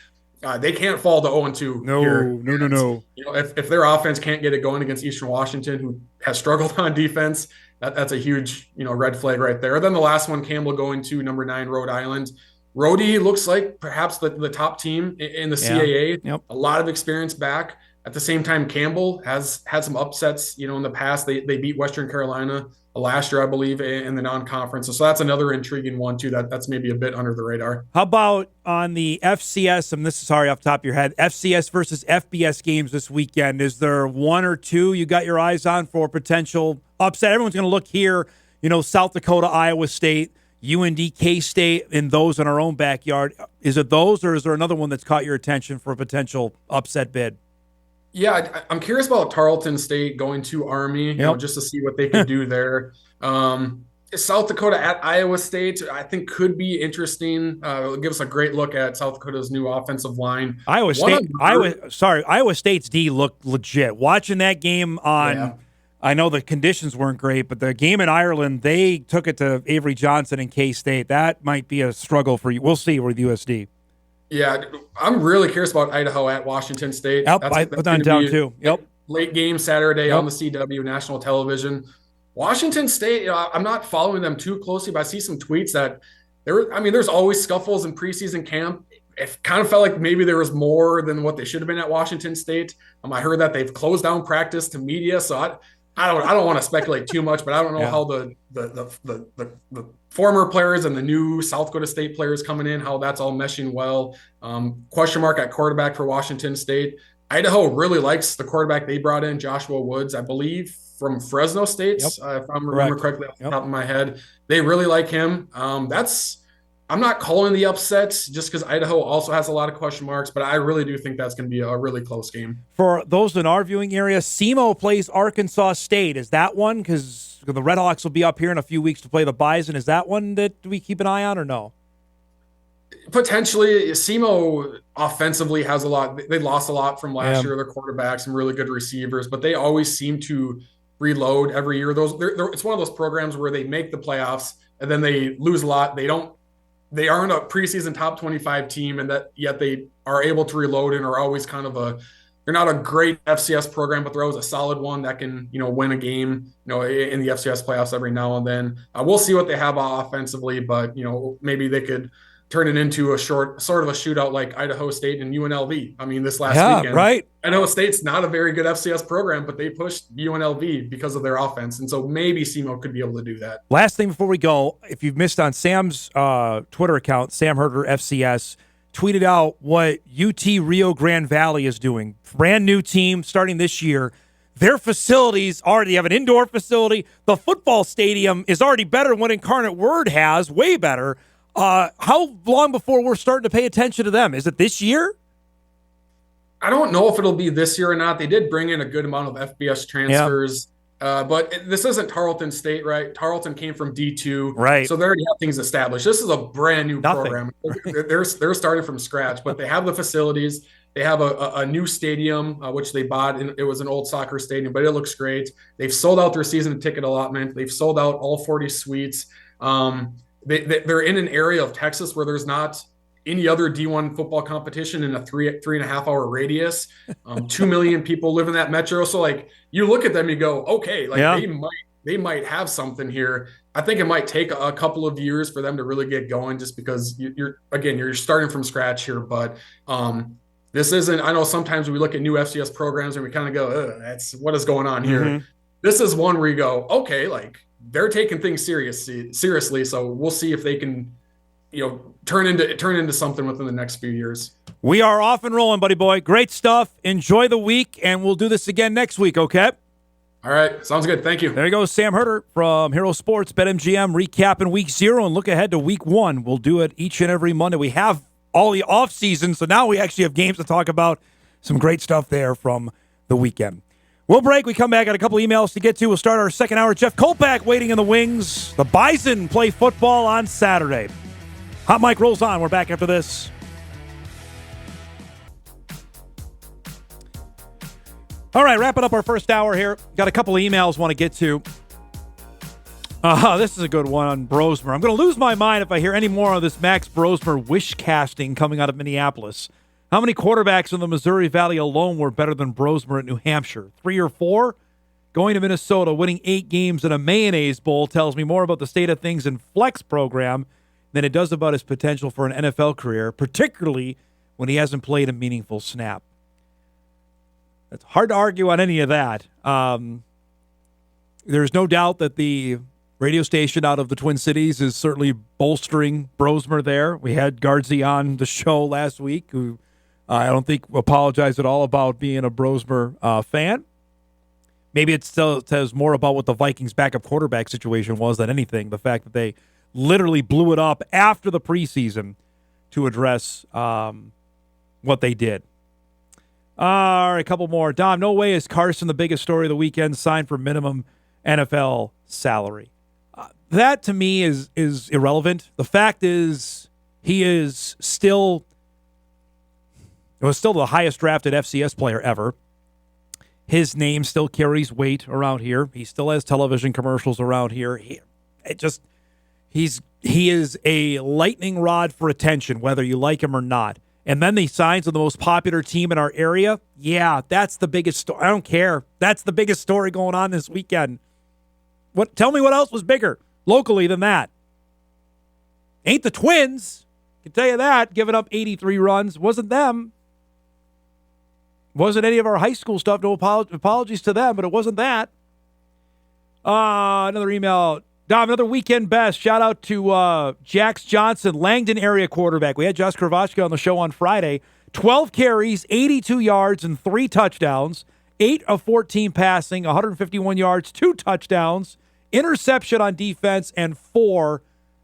They can't fall to 0-2. No. If their offense can't get it going against Eastern Washington, who has struggled on defense, that's a huge, red flag right there. Then the last one, Campbell going to number 9, Rhode Island. Rhodey looks like perhaps the top team in the CAA. Yep. A lot of experience back. At the same time, Campbell has had some upsets, in the past. They beat Western Carolina last year, I believe, in the non-conference. So that's another intriguing one too. That's maybe a bit under the radar. How about on the FCS? And this is sorry off the top of your head. FCS versus FBS games this weekend. Is there one or two you got your eyes on for potential upset? Everyone's going to look here. South Dakota, Iowa State, UND, K-State, and those in our own backyard. Is it those, or is there another one that's caught your attention for a potential upset bid? Yeah, I'm curious about Tarleton State going to Army, just to see what they could do there. South Dakota at Iowa State, I think could be interesting. It'll give us a great look at South Dakota's new offensive line. Iowa State's D looked legit. Watching that game on, I know the conditions weren't great, but the game in Ireland, they took it to Avery Johnson and K-State. That might be a struggle for you. We'll see with USD. Yeah, I'm really curious about Idaho at Washington State. Yep, I put that down too. Yep. Late game Saturday on the CW national television. Washington State, I'm not following them too closely, but I see some tweets that there's always scuffles in preseason camp. It kind of felt like maybe there was more than what they should have been at Washington State. I heard that they've closed down practice to media, so I don't want to speculate too much, but I don't know how the former players and the new South Dakota State players coming in, how that's all meshing well. Question mark at quarterback for Washington State. Idaho really likes the quarterback they brought in, Joshua Woods, I believe, from Fresno State, if I'm remember correctly off the top of my head. They really like him. I'm not calling the upset just because Idaho also has a lot of question marks, but I really do think that's going to be a really close game. For those in our viewing area, SEMO plays Arkansas State. Is that one? Because the Redhawks will be up here in a few weeks to play the Bison. Is that one that we keep an eye on or no? Potentially. SEMO offensively has a lot. They lost a lot from last year. Their quarterbacks, some really good receivers, but they always seem to reload every year. It's one of those programs where they make the playoffs and then they lose a lot. They aren't a preseason top 25 team, and yet they are able to reload and are always kind of they're not a great FCS program, but they're always a solid one that can, win a game, in the FCS playoffs every now and then. We'll see what they have offensively, but, maybe they could turn it into a sort of a shootout like Idaho State and UNLV. This last weekend, right? Idaho State's not a very good FCS program, but they pushed UNLV because of their offense. And so maybe SEMO could be able to do that. Last thing before we go, if you've missed on Sam's Twitter account, Sam Herder FCS, tweeted out what UT Rio Grande Valley is doing. Brand new team starting this year. Their facilities already have an indoor facility. The football stadium is already better than what Incarnate Word has, way better. How long before we're starting to pay attention to them? Is it this year? I don't know if it'll be this year or not. They did bring in a good amount of FBS transfers, but this isn't Tarleton State, right? Tarleton came from D2, right? So they already have things established. This is a brand new program. They're starting from scratch, but they have the facilities. They have a new stadium, which they bought. It was an old soccer stadium, but it looks great. They've sold out their season ticket allotment. They've sold out all 40 suites. They're in an area of Texas where there's not any other D1 football competition in a 3.5 hour radius. 2 million people live in that metro. So you look at them, you go, okay, they might have something here. I think it might take a couple of years for them to really get going, just because you're starting from scratch here. But this isn't. I know sometimes we look at new FCS programs and we kind of go, that's what is going on here. Mm-hmm. This is one where you go, okay, they're taking things seriously. So we'll see if they can, turn into something within the next few years. We are off and rolling, buddy boy. Great stuff. Enjoy the week, and we'll do this again next week, okay? All right. Sounds good. Thank you. There you go, Sam Herder from Hero Sports, BetMGM, recapping Week 0 and look ahead to Week 1. We'll do it each and every Monday. We have all the off season, so now we actually have games to talk about. Some great stuff there from the weekend. We'll break. We come back. Got a couple emails to get to. We'll start our second hour. Jeff Kolpack waiting in the wings. The Bison play football on Saturday. Hot Mic rolls on. We're back after this. All right, wrapping up our first hour here. Got a couple of emails want to get to. This is a good one on Brosmer. I'm going to lose my mind if I hear any more of this Max Brosmer wish casting coming out of Minneapolis. How many quarterbacks in the Missouri Valley alone were better than Brosmer at New Hampshire? 3 or 4? Going to Minnesota, winning 8 games in a Mayonnaise Bowl tells me more about the state of things in Flex program than it does about his potential for an NFL career, particularly when he hasn't played a meaningful snap. It's hard to argue on any of that. There's no doubt that the radio station out of the Twin Cities is certainly bolstering Brosmer there. We had Guardsy on the show last week, who I don't think apologized at all about being a Brosmer fan. Maybe it still says more about what the Vikings' backup quarterback situation was than anything. The fact that they literally blew it up after the preseason to address what they did. All right, a couple more. Dom, no way is Carson the biggest story of the weekend, signed for minimum NFL salary. That, to me, is irrelevant. The fact is he is still the highest drafted FCS player ever. His name still carries weight around here. He still has television commercials around here. He is a lightning rod for attention, whether you like him or not. And then he signs with the most popular team in our area. Yeah, that's the biggest story. I don't care. That's the biggest story going on this weekend. Tell me what else was bigger locally than that. Ain't the Twins. I can tell you that. Giving up 83 runs. Wasn't them. Wasn't any of our high school stuff. No apologies to them, but it wasn't that. Another email. Dom, another weekend best. Shout out to Jax Johnson, Langdon area quarterback. We had Josh Kravachka on the show on Friday. 12 carries, 82 yards, and 3 touchdowns. 8 of 14 passing, 151 yards, 2 touchdowns, interception on defense, and 4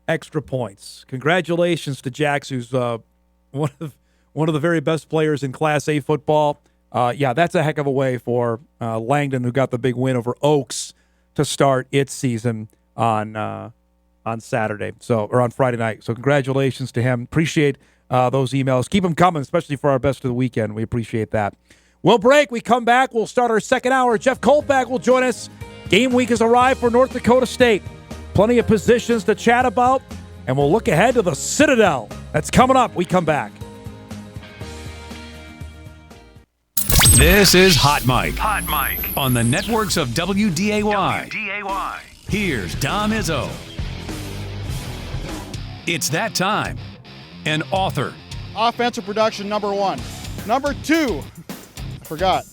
extra points. Congratulations to Jax, who's one of the very best players in Class A football. That's a heck of a way for Langdon, who got the big win over Oaks, to start its season on Saturday, or on Friday night. So congratulations to him. Appreciate those emails. Keep them coming, especially for our best of the weekend. We appreciate that. We'll break. We come back. We'll start our second hour. Jeff Kolpack will join us. Game week has arrived for North Dakota State. Plenty of positions to chat about, and we'll look ahead to the Citadel. That's coming up. We come back. This is Hot Mike. Hot Mike. On the networks of WDAY. Here's Dom Izzo. It's that time. An author. Offensive production, number 1. Number 2. I forgot.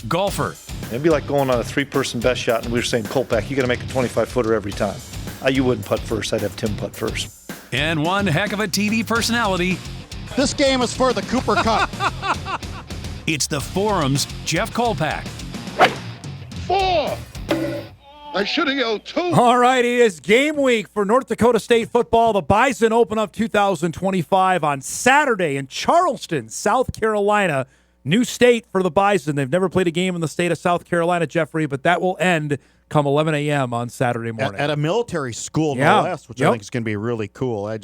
Golfer. It'd be like going on a 3-person best shot, and we were saying, Kolpack, you got to make a 25-footer every time. You wouldn't putt first. I'd have Tim putt first. And one heck of a TV personality. This game is for the Cooper Cup. It's the Forum's Jeff Kolpack. 4! I should have yelled 2. All right, it is game week for North Dakota State football. The Bison open up 2025 on Saturday in Charleston, South Carolina. New state for the Bison. They've never played a game in the state of South Carolina, Jeffrey, but that will end come 11 a.m. on Saturday morning. At a military school, no less, which I think is going to be really cool. It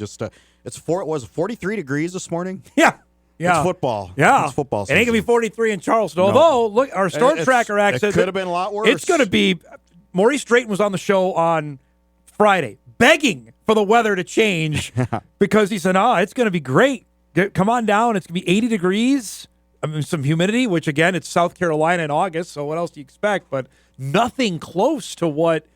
was 43 degrees this morning? Yeah. It's football. Yeah. It's football season. It ain't going to be 43 in Charleston. Although, look, our Storm Tracker access. It could have been a lot worse. It's going to be. Maurice Drayton was on the show on Friday begging for the weather to change because he said, it's going to be great. Come on down. It's going to be 80 degrees. I mean, some humidity, which, again, it's South Carolina in August, so what else do you expect? But nothing close to what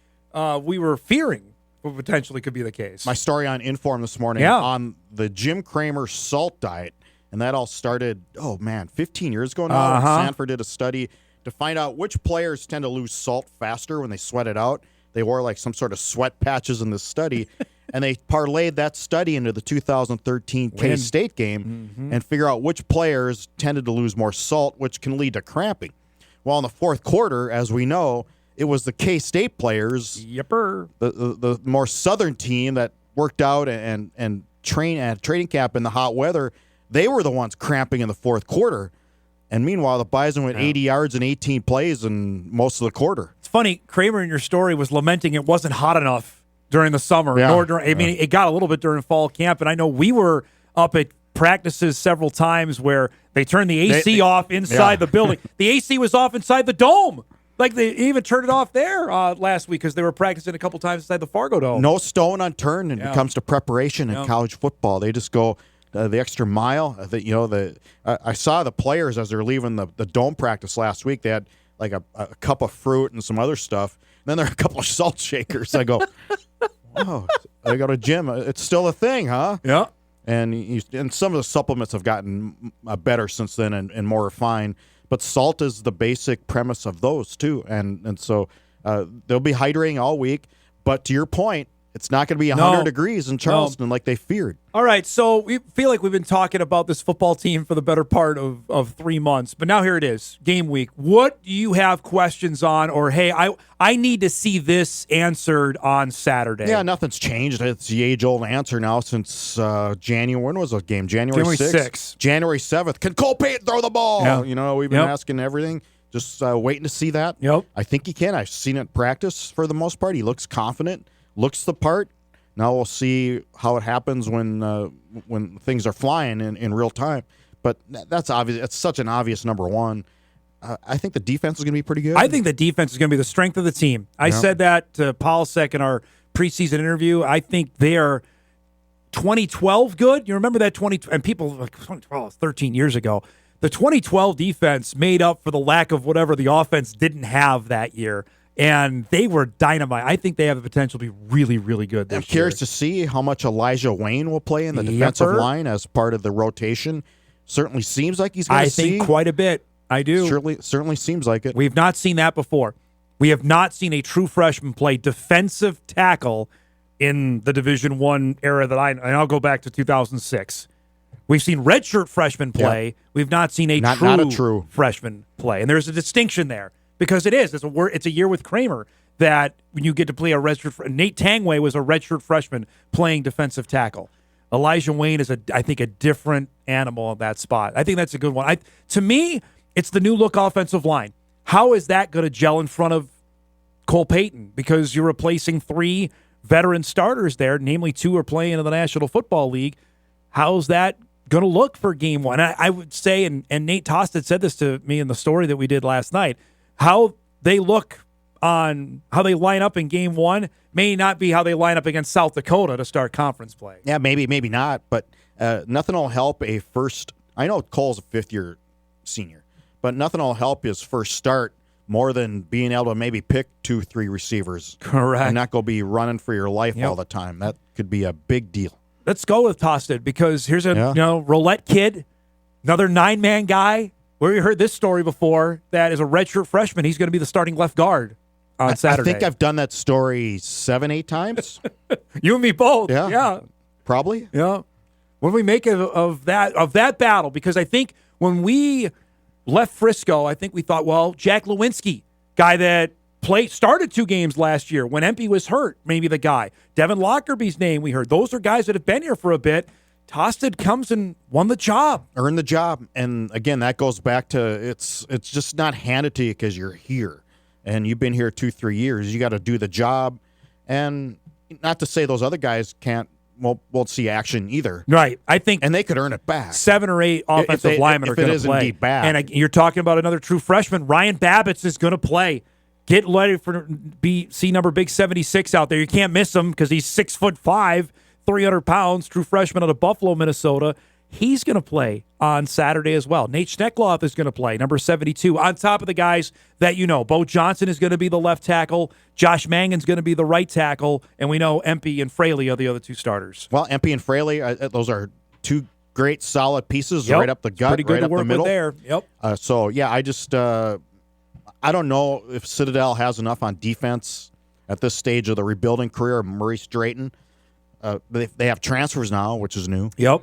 we were fearing potentially could be the case. My story on Inform this morning on the Jim Cramer salt diet, and that all started, 15 years ago now. Sanford did a study to find out which players tend to lose salt faster when they sweat it out. They wore like some sort of sweat patches in this study, and they parlayed that study into the 2013 K-State game and figure out which players tended to lose more salt, which can lead to cramping. Well, in the fourth quarter, as we know, it was the K-State players, the more southern team that worked out and trained at training camp in the hot weather. They were the ones cramping in the fourth quarter. And meanwhile, the Bison went 80 yards in 18 plays in most of the quarter. It's funny, Kramer in your story was lamenting it wasn't hot enough during the summer. It got a little bit during fall camp, and I know we were up at practices several times where they turned the AC off inside the building. The AC was off inside the dome. Like, they even turned it off there last week because they were practicing a couple times inside the Fargo Dome. No stone unturned when it comes to preparation in college football. They just go the extra mile. I saw the players as they were leaving the dome practice last week. They had like a cup of fruit and some other stuff. And then there are a couple of salt shakers. I go, wow, I go to gym. It's still a thing, huh? Yeah. And some of the supplements have gotten better since then and more refined. but salt is the basic premise of those too. And so they'll be hydrating all week. But to your point, it's not going to be 100 degrees in Charleston like they feared. All right, so we feel like we've been talking about this football team for the better part of 3 months, but now here it is, game week. What do you have questions on, or, hey, I need to see this answered on Saturday? Yeah, nothing's changed. It's the age-old answer now since January. When was the game? January 6th? January 7th. Can Cole Payton throw the ball? Yeah. You know, we've been asking everything. Just waiting to see that. Yep. I think he can. I've seen it in practice for the most part. He looks confident. Looks the part. Now we'll see how it happens when things are flying in real time. But that's obvious. It's such an obvious number one. I think the defense is going to be pretty good. I think the defense is going to be the strength of the team. I said that to Polsek in our preseason interview. I think they are 2012 good. You remember that 20? And people like 2012, 13 years ago. The 2012 defense made up for the lack of whatever the offense didn't have that year. And they were dynamite. I think they have the potential to be really, really good this year. I'm curious to see how much Elijah Wayne will play in the defensive line as part of the rotation. Certainly seems like he's going to see. I think quite a bit. I do. Certainly seems like it. We've not seen that before. We have not seen a true freshman play defensive tackle in the Division I era and I'll go back to 2006. We've seen redshirt freshmen play. Yeah. We've not seen not a true freshman play. And there's a distinction there. Because it's a year with Kramer that when you get to play a redshirt. Nate Tangway was a redshirt freshman playing defensive tackle. Elijah Wayne is I think a different animal in that spot. I think that's a good one. To me, it's the new look offensive line. How is that going to gel in front of Cole Payton? Because you're replacing 3 veteran starters there, namely 2 are playing in the National Football League. How's that going to look for game 1? I would say, and Nate Tosted said this to me in the story that we did last night. How they look on how they line up in game 1 may not be how they line up against South Dakota to start conference play. Yeah, maybe not, but nothing will help a first. I know Cole's a 5th-year senior, but nothing will help his first start more than being able to maybe pick 2-3 receivers. Correct. And not go be running for your life all the time. That could be a big deal. Let's go with Tosted because here's a roulette kid, another 9-man guy. We heard this story before that as a redshirt freshman, he's going to be the starting left guard on Saturday. I think I've done that story 7-8 times. You and me both. Yeah. Probably. Yeah. What do we make of that battle? Because I think when we left Frisco, I think we thought, well, Jack Lewinsky, guy that started 2 games last year when Empey was hurt, maybe the guy. Devin Lockerby's name we heard. Those are guys that have been here for a bit. Tosted comes and won the job. Earned the job. And, again, that goes back to it's just not handed to you because you're here. And you've been here 2-3 years. You got to do the job. And not to say those other guys won't see action either. Right. I think. And they could earn it back. 7 or 8 offensive linemen are going to play. Indeed bad. And you're talking about another true freshman. Ryan Babbitts is going to play. Get ready for see number big 76 out there. You can't miss him because he's 6'5", 300 pounds, true freshman out of Buffalo, Minnesota. He's going to play on Saturday as well. Nate Schneckloff is going to play, number 72. On top of the guys that you know, Bo Johnson is going to be the left tackle. Josh Mangan's going to be the right tackle. And we know Empey and Fraley are the other 2 starters. Well, Empey and Fraley, those are 2 great solid pieces right up the gut, pretty good right to up work the middle. With there. Yep. So, yeah, I just I don't know if Citadel has enough on defense at this stage of the rebuilding career of Maurice Drayton. They have transfers now, which is new. Yep.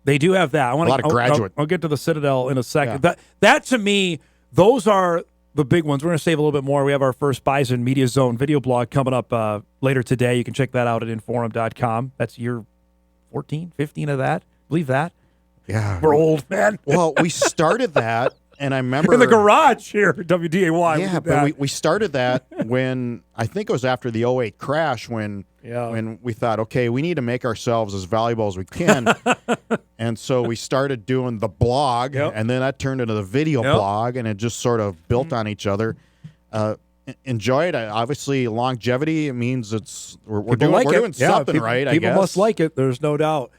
They do have that. A lot of graduate. I'll get to the Citadel in a second. Yeah. That to me, those are the big ones. We're going to save a little bit more. We have our first Bison Media Zone video blog coming up later today. You can check that out at inforum.com. That's year 14, 15 of that. Believe that? Yeah. We're old, man. Well, we started that, and I remember... in the garage here at WDAY. Yeah, but we started that when, I think it was after the 2008 crash, when we thought, okay, we need to make ourselves as valuable as we can. And so we started doing the blog, and then that turned into the video blog, and it just sort of built on each other. Enjoy it. Obviously, longevity, it means we're doing something right, I guess. People must like it. There's no doubt.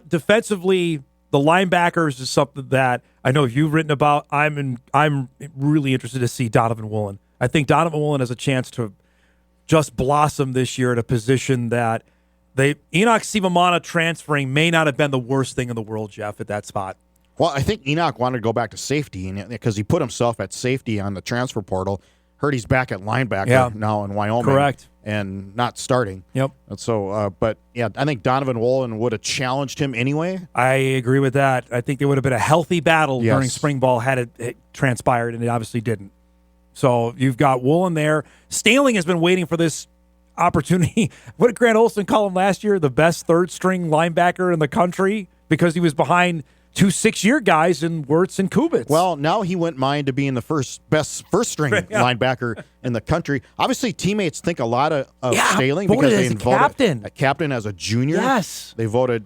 Defensively, the linebackers is something that I know you've written about. I'm really interested to see Donovan Woolen. I think Donovan Woolen has a chance to just blossom this year at a position that Enoch Sivamana transferring may not have been the worst thing in the world, Jeff, at that spot. Well, I think Enoch wanted to go back to safety because he put himself at safety on the transfer portal. Heard he's back at linebacker now in Wyoming. Correct. And not starting. Yep. And so, but yeah, I think Donovan Woolen would have challenged him anyway. I agree with that. I think there would have been a healthy battle during spring ball had it transpired, and it obviously didn't. So you've got Woolen there. Staling has been waiting for this opportunity. What did Grant Olson call him last year? The best third-string linebacker in the country because he was behind 2 6-year guys in Wirtz and Kubitz. Well, now he wouldn't mind to being the best first-string linebacker in the country. Obviously, teammates think a lot of Staling because they voted a captain as a junior. Yes. They voted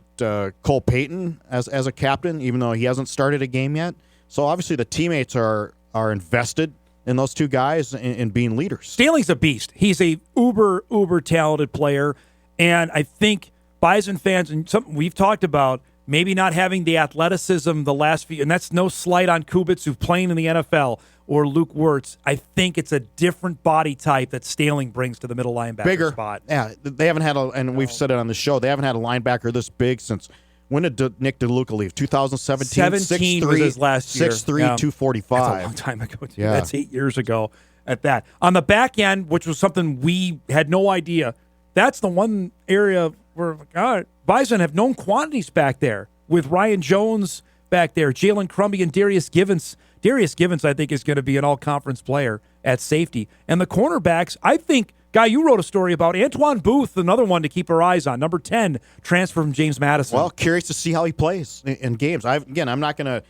Cole Payton as a captain, even though he hasn't started a game yet. So obviously the teammates are invested in those two guys in being leaders. Staling's a beast. He's a uber talented player, and I think Bison fans, and something we've talked about, maybe not having the athleticism the last few, and that's no slight on Kubitz, who's playing in the NFL, or Luke Wirtz. I think it's a different body type that Staling brings to the middle linebacker spot. Yeah, they haven't had and we've said it on the show, they haven't had a linebacker this big since, when did Nick DeLuca leave? 2017? 17 was his last year. 6'3", 245. That's a long time ago, too. Yeah. That's 8 years ago at that. On the back end, which was something we had no idea, that's the one area where, God, Bison have known quantities back there with Ryan Jones back there, Jalen Crumby, and Darius Givens. Darius Givens, I think, is going to be an all-conference player at safety. And the cornerbacks, I think, Guy, you wrote a story about Antoine Booth, another one to keep our eyes on. Number 10, transfer from James Madison. Well, curious to see how he plays in games. I'm not going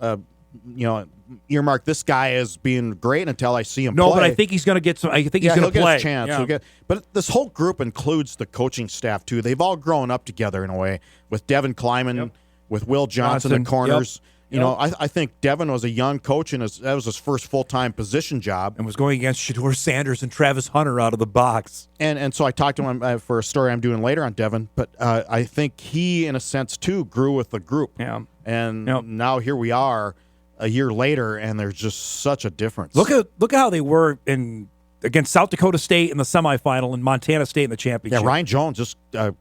to, earmark this guy as being great until I see him play. No, but I think he's going to get some. I think he's going to play. Get his chance. Yeah. But this whole group includes the coaching staff, too. They've all grown up together in a way, with Devin Kleiman, with Will Johnson at corners. Yep. I think Devin was a young coach, and that was his first full-time position job. And was going against Shedeur Sanders and Travis Hunter out of the box. And so I talked to him for a story I'm doing later on Devin, but I think he, in a sense, too, grew with the group. Yeah. And now here we are a year later, and there's just such a difference. Look at how they were against South Dakota State in the semifinal and Montana State in the championship. Yeah, Ryan Jones just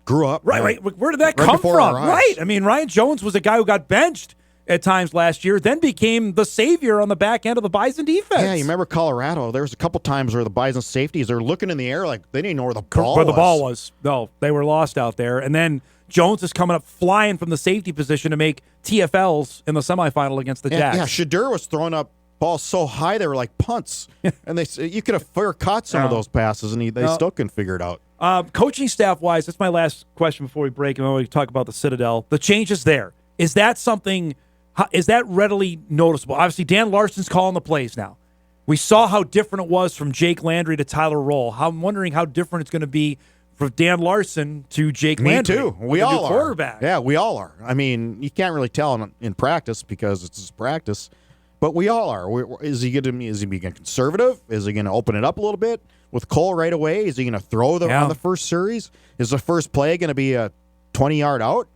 grew up. Right. Where did that come from? Right. I mean, Ryan Jones was a guy who got benched at times last year, then became the savior on the back end of the Bison defense. Yeah, you remember Colorado? There was a couple times where the Bison safeties, they're looking in the air like they didn't know where the ball was. Where the ball was. No, they were lost out there. And then Jones is coming up flying from the safety position to make TFLs in the semifinal against the Jacks. Yeah, Shedeur was throwing up balls so high they were like punts. And you could have fair caught some of those passes, and they still couldn't figure it out. Coaching staff-wise, that's my last question before we break, and then we talk about the Citadel. The changes there. Is that something... Is that readily noticeable? Obviously, Dan Larson's calling the plays now. We saw how different it was from Jake Landry to Tyler Roll. I'm wondering how different it's going to be from Dan Larson to Jake Landry. Me too. We all are. Quarterback. Yeah, we all are. I mean, you can't really tell in practice because it's just practice, but we all are. Is he being conservative? Is he going to open it up a little bit with Cole right away? Is he going to throw on the first series? Is the first play going to be a 20-yard out?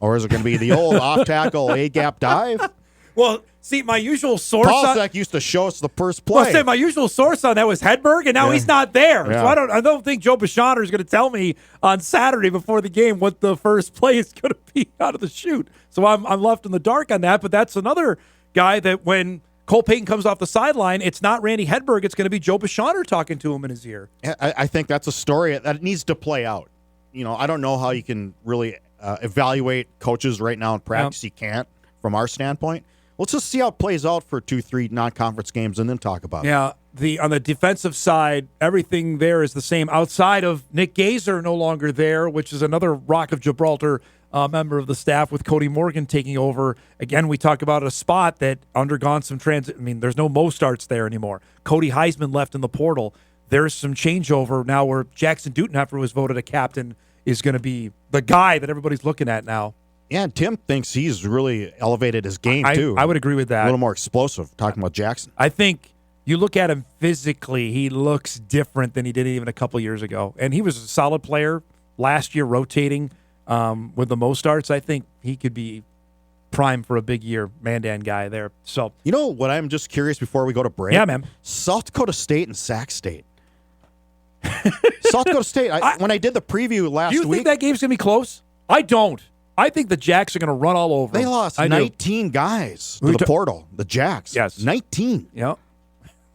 Or is it going to be the old off-tackle A-gap dive? Well, see, my usual source... Paulsek used to show us the first play. Well, my usual source on that was Hedberg, and now he's not there. Yeah. So I don't think Joe Bishoner is going to tell me on Saturday before the game what the first play is going to be out of the chute. So I'm left in the dark on that, but that's another guy that when Cole Payton comes off the sideline, it's not Randy Hedberg, it's going to be Joe Bishoner talking to him in his ear. I think that's a story that needs to play out. I don't know how you can really... evaluate coaches right now in practice. You can't from our standpoint. Let's just see how it plays out for 2-3 non-conference games and then talk about it. Yeah, on the defensive side, everything there is the same. Outside of Nick Gazer no longer there, which is another Rock of Gibraltar member of the staff with Cody Morgan taking over. Again, we talk about a spot that undergone some transit. I mean, there's no Mo starts there anymore. Cody Heisman left in the portal. There's some changeover now where Jackson Dutenheffer was voted a captain is going to be the guy that everybody's looking at now. Yeah, and Tim thinks he's really elevated his game, too. I would agree with that. A little more explosive, talking about Jackson. I think you look at him physically, he looks different than he did even a couple years ago. And he was a solid player last year, rotating with the most starts. I think he could be prime for a big year, Mandan guy there. So, you know what I'm just curious before we go to break? Yeah, man. South Dakota State and Sac State. South Dakota State, when I did the preview last week. Do you think that game's going to be close? I don't. I think the Jacks are going to run all over They them. lost 19 guys to the portal. The Jacks. Yes. 19. Yeah.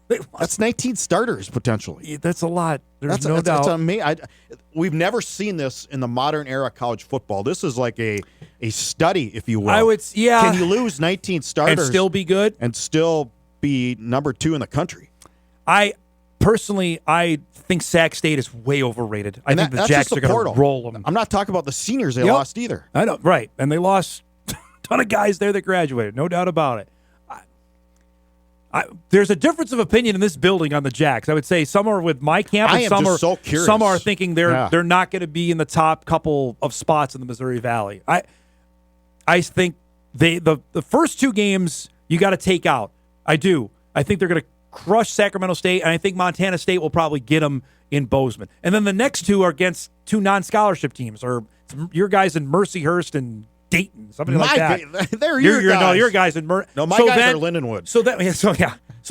That's 19 starters, potentially. That's a lot. There's no doubt. We've never seen this in the modern era of college football. This is like a study, if you will. I would, yeah. Can you lose 19 starters and still be good? And still be number 2 in the country? I think Sac State is way overrated. I think the Jacks are going to roll them. I'm not talking about the seniors they lost either. I know, right. And they lost a ton of guys there that graduated. No doubt about it. There's a difference of opinion in this building on the Jacks. I would say some are with my camp, and some are thinking they're not going to be in the top couple of spots in the Missouri Valley. I think the first 2 games you got to take out. I do. I think they're going to crush Sacramento State, and I think Montana State will probably get them in Bozeman. And then the next 2 are against 2 non-scholarship teams, or your guys in Mercyhurst and Dayton, something like that. They're your guys. No, your guys in my guys are Lindenwood. So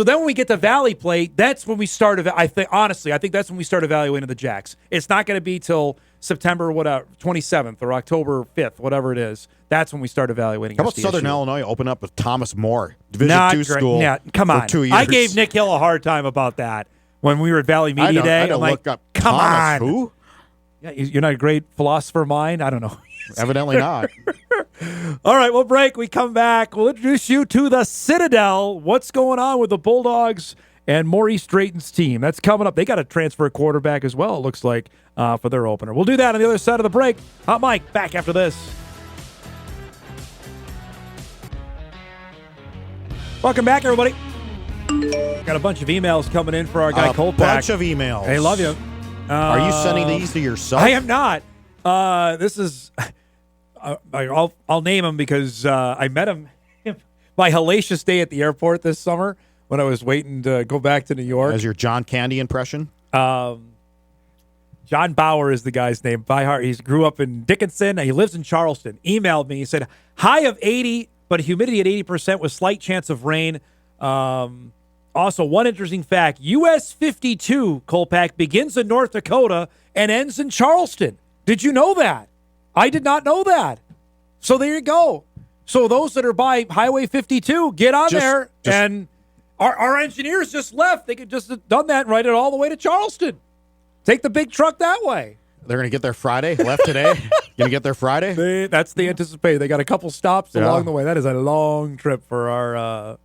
then when we get to Valley play, that's when we start. I think that's when we start evaluating the Jacks. It's not going to be till September 27th or October 5th, whatever it is. That's when we start evaluating. How about Southern Illinois open up with Thomas More, Division II school? Yeah, come on. For 2 years. I gave Nick Hill a hard time about that when we were at Valley Media Day. I had to look up come Thomas on. Who? Yeah, you're not a great philosopher mind. I don't know. Evidently not. All right, we'll break. We come back. We'll introduce you to the Citadel. What's going on with the Bulldogs and Maurice Drayton's team? That's coming up. They got to transfer a quarterback as well, it looks like, for their opener. We'll do that on the other side of the break. Hot Mike, back after this. Welcome back, everybody. Got a bunch of emails coming in for our guy Kolpack. A bunch of emails. Hey, love you. Are you sending these to yourself? I am not. This is I'll name him because I met him my hellacious day at the airport this summer when I was waiting to go back to New York. As your John Candy impression? John Bauer is the guy's name by heart. He grew up in Dickinson. He lives in Charleston. Emailed me. He said, high of 80, but humidity at 80% with slight chance of rain. Also, one interesting fact, US 52, Kolpack, begins in North Dakota and ends in Charleston. Did you know that? I did not know that. So there you go. So those that are by Highway 52, get on there. And our engineers just left. They could just have done that and ride it all the way to Charleston. Take the big truck that way. They're going to get there Friday? Left today? Going to get there Friday? That's the anticipation. They got a couple stops along the way. That is a long trip for our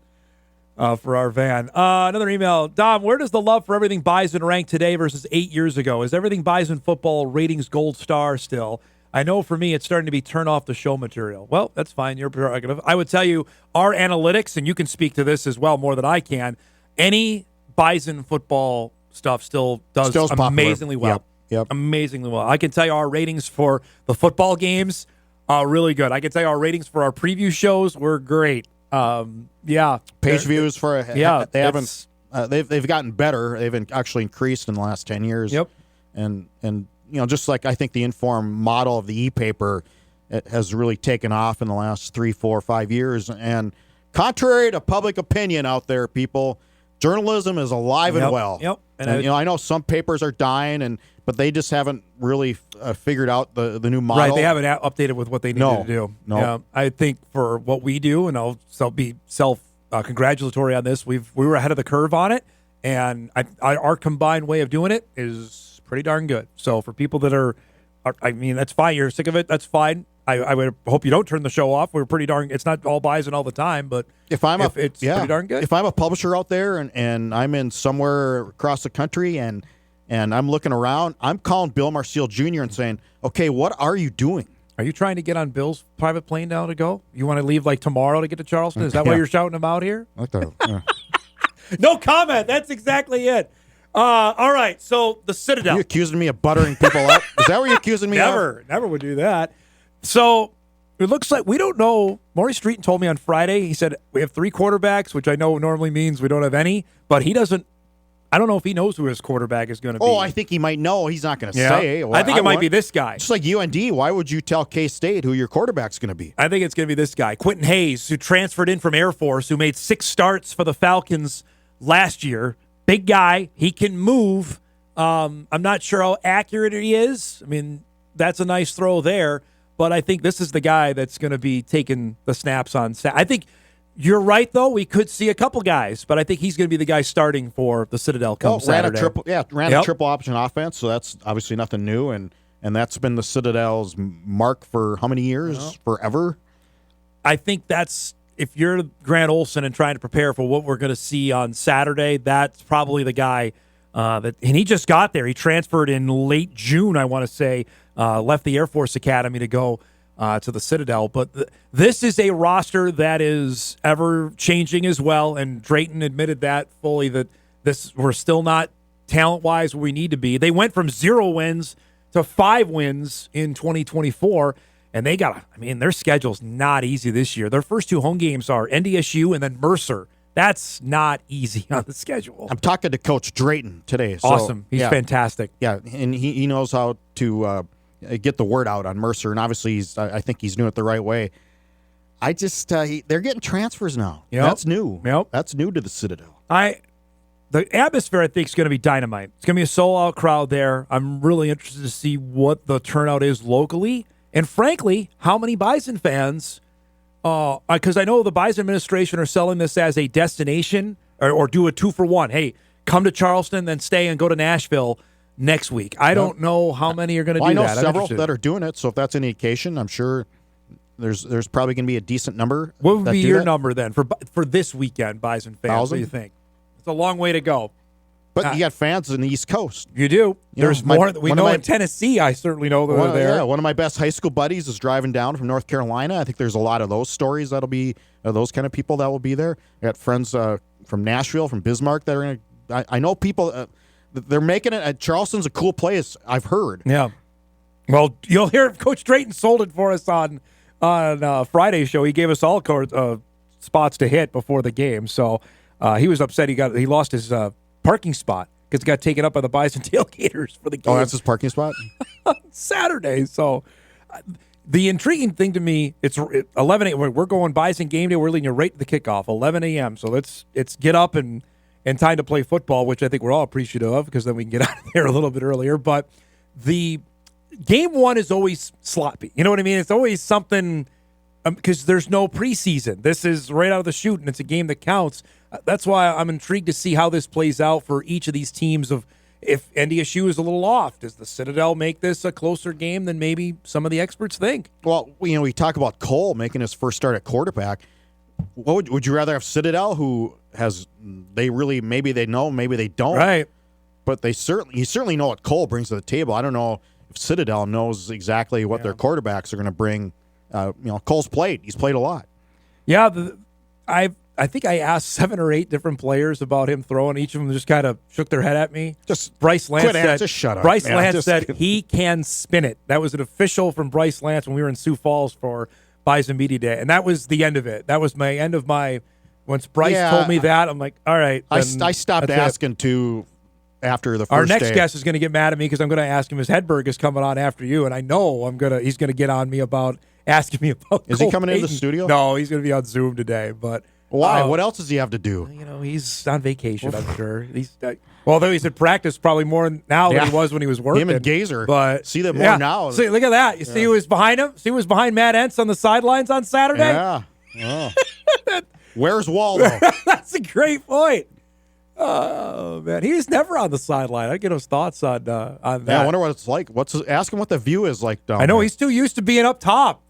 van. Another email. Dom, where does the love for Everything Bison rank today versus 8 years ago? Is Everything Bison football ratings gold star still? I know for me it's starting to be turn off the show material. Well, that's fine. Your prerogative. I would tell you our analytics, and you can speak to this as well more than I can, any Bison football stuff still does amazingly well. Yep. Amazingly well. I can tell you our ratings for the football games are really good. I can tell you our ratings for our preview shows were great. Page views for they haven't they've gotten better. They've actually increased in the last 10 years. Yep. And just like I think the Inform model of the e-paper has really taken off in the last 3, 4, 5 years. And contrary to public opinion out there, people, journalism is alive and well. Yep. And I know some papers are dying, but they just haven't really figured out the new model. Right, they haven't updated with what they needed to do. No. I think for what we do, and I'll be self-congratulatory on this, we were ahead of the curve on it, and our combined way of doing it is pretty darn good. So for people that are that's fine. You're sick of it. That's fine. I would hope you don't turn the show off. We're pretty darn. It's not all Bison all the time, but it's pretty darn good. If I'm a publisher out there and I'm in somewhere across the country and I'm looking around, I'm calling Bill Marcel Jr. and saying, "Okay, what are you doing? Are you trying to get on Bill's private plane now to go? You want to leave like tomorrow to get to Charleston? Is that why you're shouting him out here?" No comment. That's exactly it. All right. So the Citadel. You accusing me of buttering people up? Is that what you're accusing me of? Never would do that. So it looks like we don't know. Maurice Drayton told me on Friday, he said, we have 3 quarterbacks, which I know normally means we don't have any, but he doesn't. I don't know if he knows who his quarterback is going to be. Oh, I think he might know. He's not going to say. Well, I think it might be this guy. Just like UND, why would you tell K-State who your quarterback's going to be? I think it's going to be this guy, Quentin Hayes, who transferred in from Air Force, who made 6 starts for the Falcons last year. Big guy. He can move. I'm not sure how accurate he is. I mean, that's a nice throw there. but I think this is the guy that's going to be taking the snaps on Saturday. I think you're right, though. We could see a couple guys, but I think he's going to be the guy starting for the Citadel come Saturday. Ran a triple option offense, so that's obviously nothing new, and that's been the Citadel's mark for how many years? Forever. I think that's, if you're Grant Olson and trying to prepare for what we're going to see on Saturday, that's probably the guy and he just got there. He transferred in late June, I want to say, left the Air Force Academy to go to the Citadel. But this is a roster that is ever changing as well, and Drayton admitted that fully, that we're still not talent-wise where we need to be. They went from 0 wins to 5 wins in 2024, and their schedule's not easy this year. Their first 2 home games are NDSU and then Mercer. That's not easy on the schedule. I'm talking to Coach Drayton today. So, awesome. He's fantastic. Yeah, and he knows how to get the word out on Mercer, and obviously I think he's doing it the right way. I just they're getting transfers now. Yep. That's new. Yep. That's new to the Citadel. The atmosphere, I think, is going to be dynamite. It's going to be a sold-out crowd there. I'm really interested to see what the turnout is locally, and frankly, how many Bison fans. Because I know the Bison administration are selling this as a destination or do a 2-for-1. Hey, come to Charleston, then stay and go to Nashville next week. I don't know how many are going to do that. I know several that are doing it, so if that's any indication, I'm sure there's probably going to be a decent number. What would be your number then for this weekend, Bison fans? 1,000? What do you think? It's a long way to go. But you got fans in the East Coast. You do. There's more. We know in Tennessee, I certainly know they're there. Yeah, one of my best high school buddies is driving down from North Carolina. I think there's a lot of those stories that'll be those kind of people that will be there. I got friends from Nashville, from Bismarck that are going to. I know people. They're making it. Charleston's a cool place. I've heard. Yeah. Well, you'll hear Coach Drayton sold it for us on Friday's show. He gave us all spots to hit before the game, so he was upset. He lost his parking spot because it got taken up by the Bison tailgaters for the game. Oh, that's his parking spot? On Saturday. So the intriguing thing to me, it's 11 a.m. We're going Bison game day. We're leading you right to the kickoff, 11 a.m. So it's get up and time to play football, which I think we're all appreciative of because then we can get out of there a little bit earlier. But the game one is always sloppy. You know what I mean? It's always something because there's no preseason. This is right out of the chute, and it's a game that counts. That's why I'm intrigued to see how this plays out for each of these teams. Of if NDSU is a little off, does the Citadel make this a closer game than maybe some of the experts think? Well, we talk about Cole making his first start at quarterback. What would you rather have Citadel, who maybe they know, maybe they don't, right? But you certainly know what Cole brings to the table. I don't know if Citadel knows exactly what their quarterbacks are going to bring. Cole's played; he's played a lot. Yeah, I think I asked 7 or 8 different players about him throwing. Each of them just kind of shook their head at me. Bryce Lance said, just shut up. Bryce Lance said he can spin it. That was an official from Bryce Lance when we were in Sioux Falls for Bison Media Day, and that was the end of it. That was my end of my. Once Bryce told me that, I'm like, all right. I stopped asking after the first Our next day. guest is going to get mad at me because I'm going to ask him. His Hedberg is coming on after you, and I know he's going to get on me about asking me about. Is he coming into the studio? No, he's going to be on Zoom today, but. Why? What else does he have to do? He's on vacation, I'm sure. Although he's at practice probably more now than he was when he was working. Him and Gazer. But see them more now. See, look at that. You see who was behind him? See who was behind Matt Entz on the sidelines on Saturday? Yeah. Oh. Where's Waldo? That's a great point. Oh, man. He's never on the sideline. I'd get his thoughts on that. Yeah, I wonder what it's like. Ask him what the view is like down I know there. he's too used to being up top.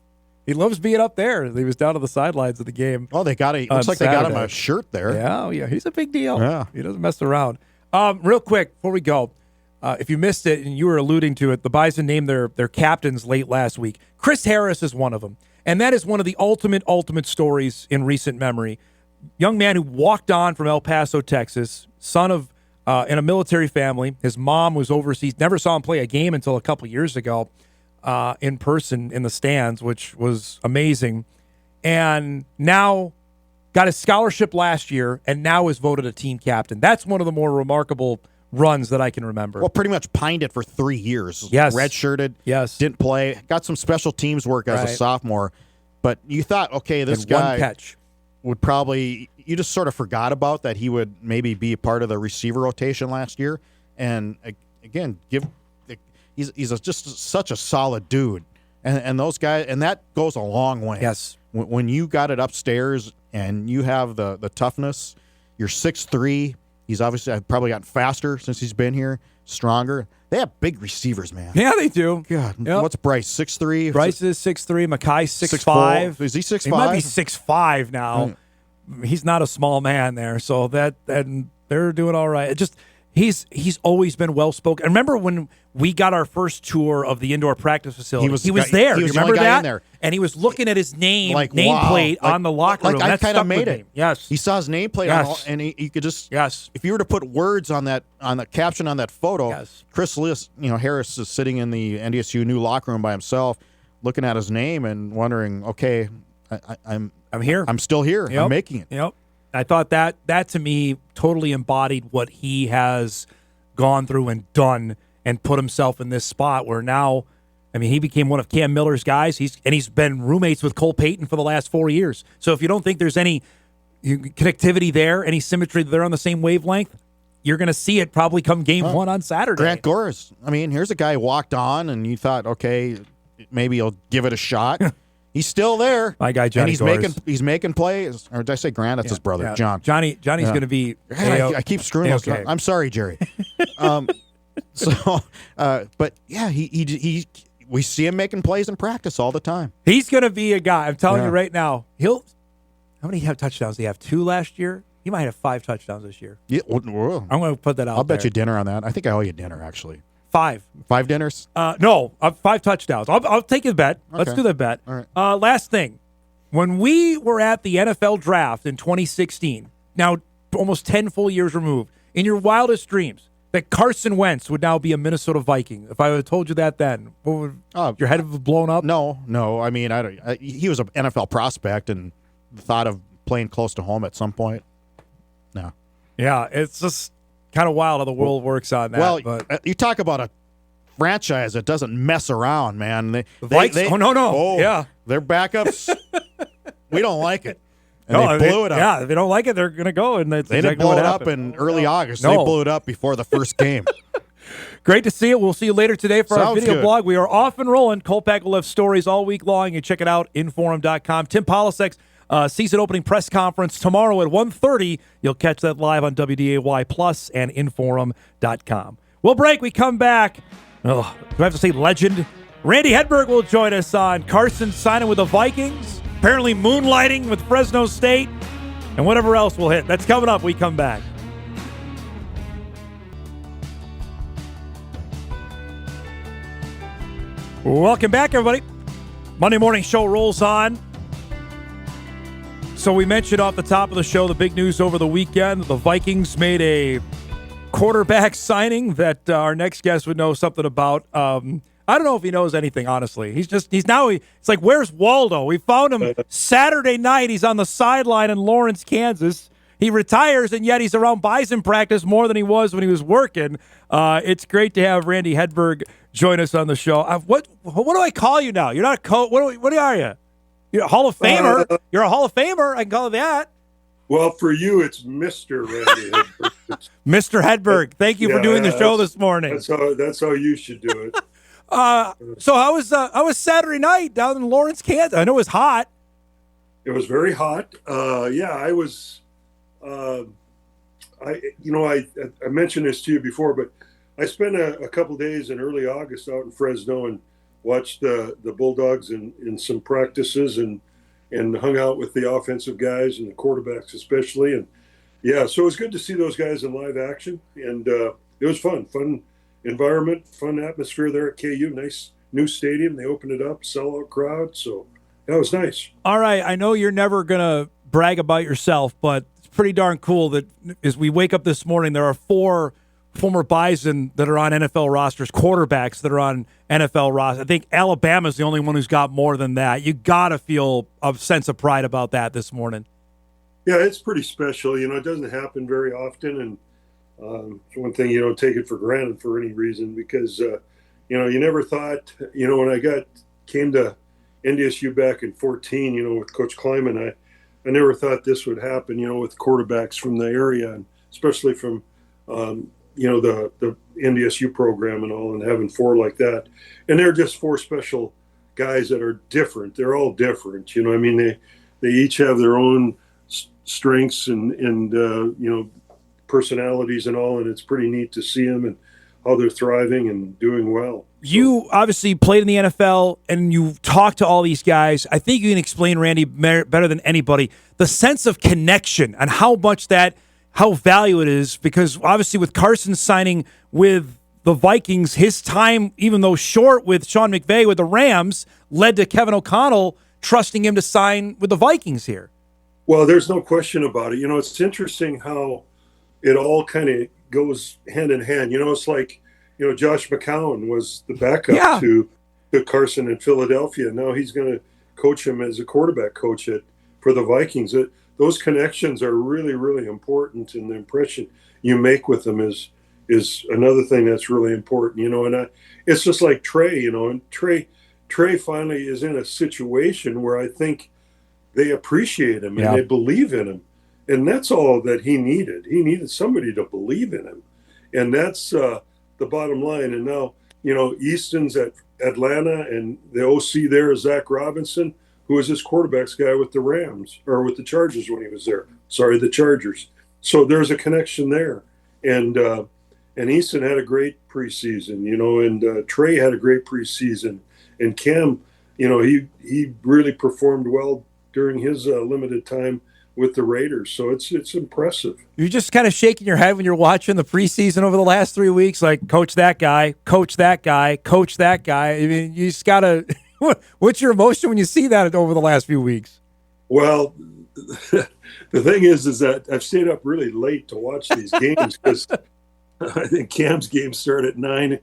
He loves being up there. He was down on the sidelines of the game. Oh, looks like Saturday. They got him a shirt there. Yeah, he's a big deal. Yeah. He doesn't mess around. Real quick, before we go, if you missed it and you were alluding to it, the Bison named their captains late last week. Chris Harris is one of them. And that is one of the ultimate stories in recent memory. Young man who walked on from El Paso, Texas, son of in a military family. His mom was overseas, never saw him play a game until a couple years ago. In person in the stands, which was amazing, and now got a scholarship last year and now is voted a team captain. That's one of the more remarkable runs that I can remember. Well, pretty much pined it for 3 years. Yes. Redshirted. Yes. Didn't play. Got some special teams work as a sophomore. But you thought, okay, this guy one catch. Would probably, you just sort of forgot about that he would maybe be part of the receiver rotation last year. And again, he's just such a solid dude. And those guys, and that goes a long way. Yes. When you got it upstairs and you have the toughness, you're 6'3". He's obviously probably gotten faster since he's been here, stronger. They have big receivers, man. Yeah, they do. God, Yep. what's Bryce, 6'3"? Bryce is 6'3". Mackay's 6'5". Is he 6'5"? He might be 6'5" now. He's not a small man there, so and they're doing all right. It just he's always been well spoken. Remember when we got our first tour of the indoor practice facility? He was there. He was you remember the only guy that? in there. And he was looking at his Wow. nameplate on the locker room. I That kind of stuck made with it. me. Yes. He saw his nameplate Yes. and he could just Yes. If you were to put words on the caption on that photo, Yes. Chris Harris is sitting in the NDSU new locker room by himself, looking at his name and wondering, okay, I'm here. I'm still here. Yep. I'm making it. Yep. I thought that to me totally embodied what he has gone through and done and put himself in this spot where now, I mean, he became one of Cam Miller's guys. He's been roommates with Cole Payton for the last 4 years. So if you don't think there's any connectivity there, any symmetry, they're on the same wavelength, you're going to see it probably come game one on Saturday. Grant Gores. I mean, here's a guy who walked on and you thought, okay, maybe he'll give it a shot. He's still there. My guy Johnny and he's making plays. Or did I say Grant? That's his brother, Yeah. John. Johnny's going to be. I keep screwing those. okay. I'm sorry, Jerry. But yeah, he we see him making plays in practice all the time. He's going to be a guy. I'm telling you right now. How many touchdowns did he have? 2 last year. He might have 5 touchdowns this year. Yeah, well, I'm going to put that out. I'll bet you dinner on that. I think I owe you dinner actually. 5. 5 dinners? No, 5 touchdowns. I'll take the bet. Let's Okay. do the bet. All right. Last thing. When we were at the NFL draft in 2016, now almost 10 full years removed, in your wildest dreams, that Carson Wentz would now be a Minnesota Viking. If I would have told you that then, what would, your head have blown up? No. I mean, he was an NFL prospect and the thought of playing close to home at some point. No. Yeah, it's just kind of wild how the world works on that. Well, but you talk about a franchise that doesn't mess around, man. The Vikes? Yeah. Their backups, we don't like it. And No, they blew it up. Yeah, if they don't like it, they're going to go. And that's They exactly didn't blow what it up happened. in early August. No. They blew it up before the first game. Great to see it. We'll see you later today for our Sounds video good. blog. We are off and rolling. Kolpack will have stories all week long. You check it out, inforum.com. Tim Polisek's season opening press conference tomorrow at 1:30. You'll catch that live on WDAY Plus and inforum.com. We'll break. We come back. Do I have to say legend? Randy Hedberg will join us on Carson signing with the Vikings, apparently moonlighting with Fresno State, and whatever else we'll hit. That's coming up. We come back. Welcome back, everybody. Monday morning show rolls on. So we mentioned off the top of the show the big news over the weekend. The Vikings made a quarterback signing that our next guest would know something about. I don't know if he knows anything, honestly. It's like, where's Waldo? We found him Saturday night. He's on the sideline in Lawrence, Kansas. He retires, and yet he's around Bison practice more than he was when he was working. It's great to have Randy Hedberg join us on the show. What do I call you now? You're not a coach. What are you? You're a Hall of Famer. You're a Hall of Famer. I can call it that. Well, for you, it's Mr. Randy Hedberg. Mr. Hedberg, thank you for doing the show this morning. That's how you should do it. So how was Saturday night down in Lawrence, Kansas? I know it was hot. It was very hot. I was. I mentioned this to you before, but I spent a couple days in early August out in Fresno and watched the Bulldogs in some practices and hung out with the offensive guys and the quarterbacks especially. And yeah, so it was good to see those guys in live action. And it was fun environment, fun atmosphere there at KU. Nice new stadium. They opened it up, sellout crowd. So that was nice. All right. I know you're never going to brag about yourself, but it's pretty darn cool that as we wake up this morning, there are 4 former Bison that are on NFL rosters, quarterbacks that are on NFL rosters. I think Alabama's the only one who's got more than that. You got to feel a sense of pride about that this morning. Yeah, it's pretty special. It doesn't happen very often. And it's one thing you don't take it for granted for any reason because, you never thought, when I came to NDSU back in 2014, with Coach Kleiman, I never thought this would happen, with quarterbacks from the area and especially from, the NDSU program and all, and having 4 like that. And they're just 4 special guys that are different. They're all different. You know, I mean, they each have their own strengths and personalities and all, and it's pretty neat to see them and how they're thriving and doing well. You obviously played in the NFL, and you talked to all these guys. I think you can explain, Randy, better than anybody, the sense of connection and how valuable it is, because obviously with Carson signing with the Vikings, his time, even though short with Sean McVay with the Rams, led to Kevin O'Connell trusting him to sign with the Vikings here. Well, there's no question about it. You know, it's interesting how it all kind of goes hand in hand. You know, it's like, you know, Josh McCown was the backup to Carson in Philadelphia. Now he's going to coach him as a quarterback coach for the Vikings. Those connections are really, really important, and the impression you make with them is another thing that's really important. You know, and it's just like Trey. You know, and Trey finally is in a situation where I think they appreciate him and they believe in him. And that's all that he needed. He needed somebody to believe in him. And that's the bottom line. And now, you know, Easton's at Atlanta, and the OC there is Zach Robinson, who was his quarterbacks guy with the Rams, or with the Chargers when he was there. Sorry, the Chargers. So there's a connection there. And Easton had a great preseason, you know, and Trey had a great preseason. And Cam, you know, he really performed well during his limited time with the Raiders. So it's impressive. You're just kind of shaking your head when you're watching the preseason over the last 3 weeks, like, coach that guy, coach that guy, coach that guy. I mean, you just got to – what's your emotion when you see that over the last few weeks? Well, the thing is that I've stayed up really late to watch these games because I think Cam's games start at 9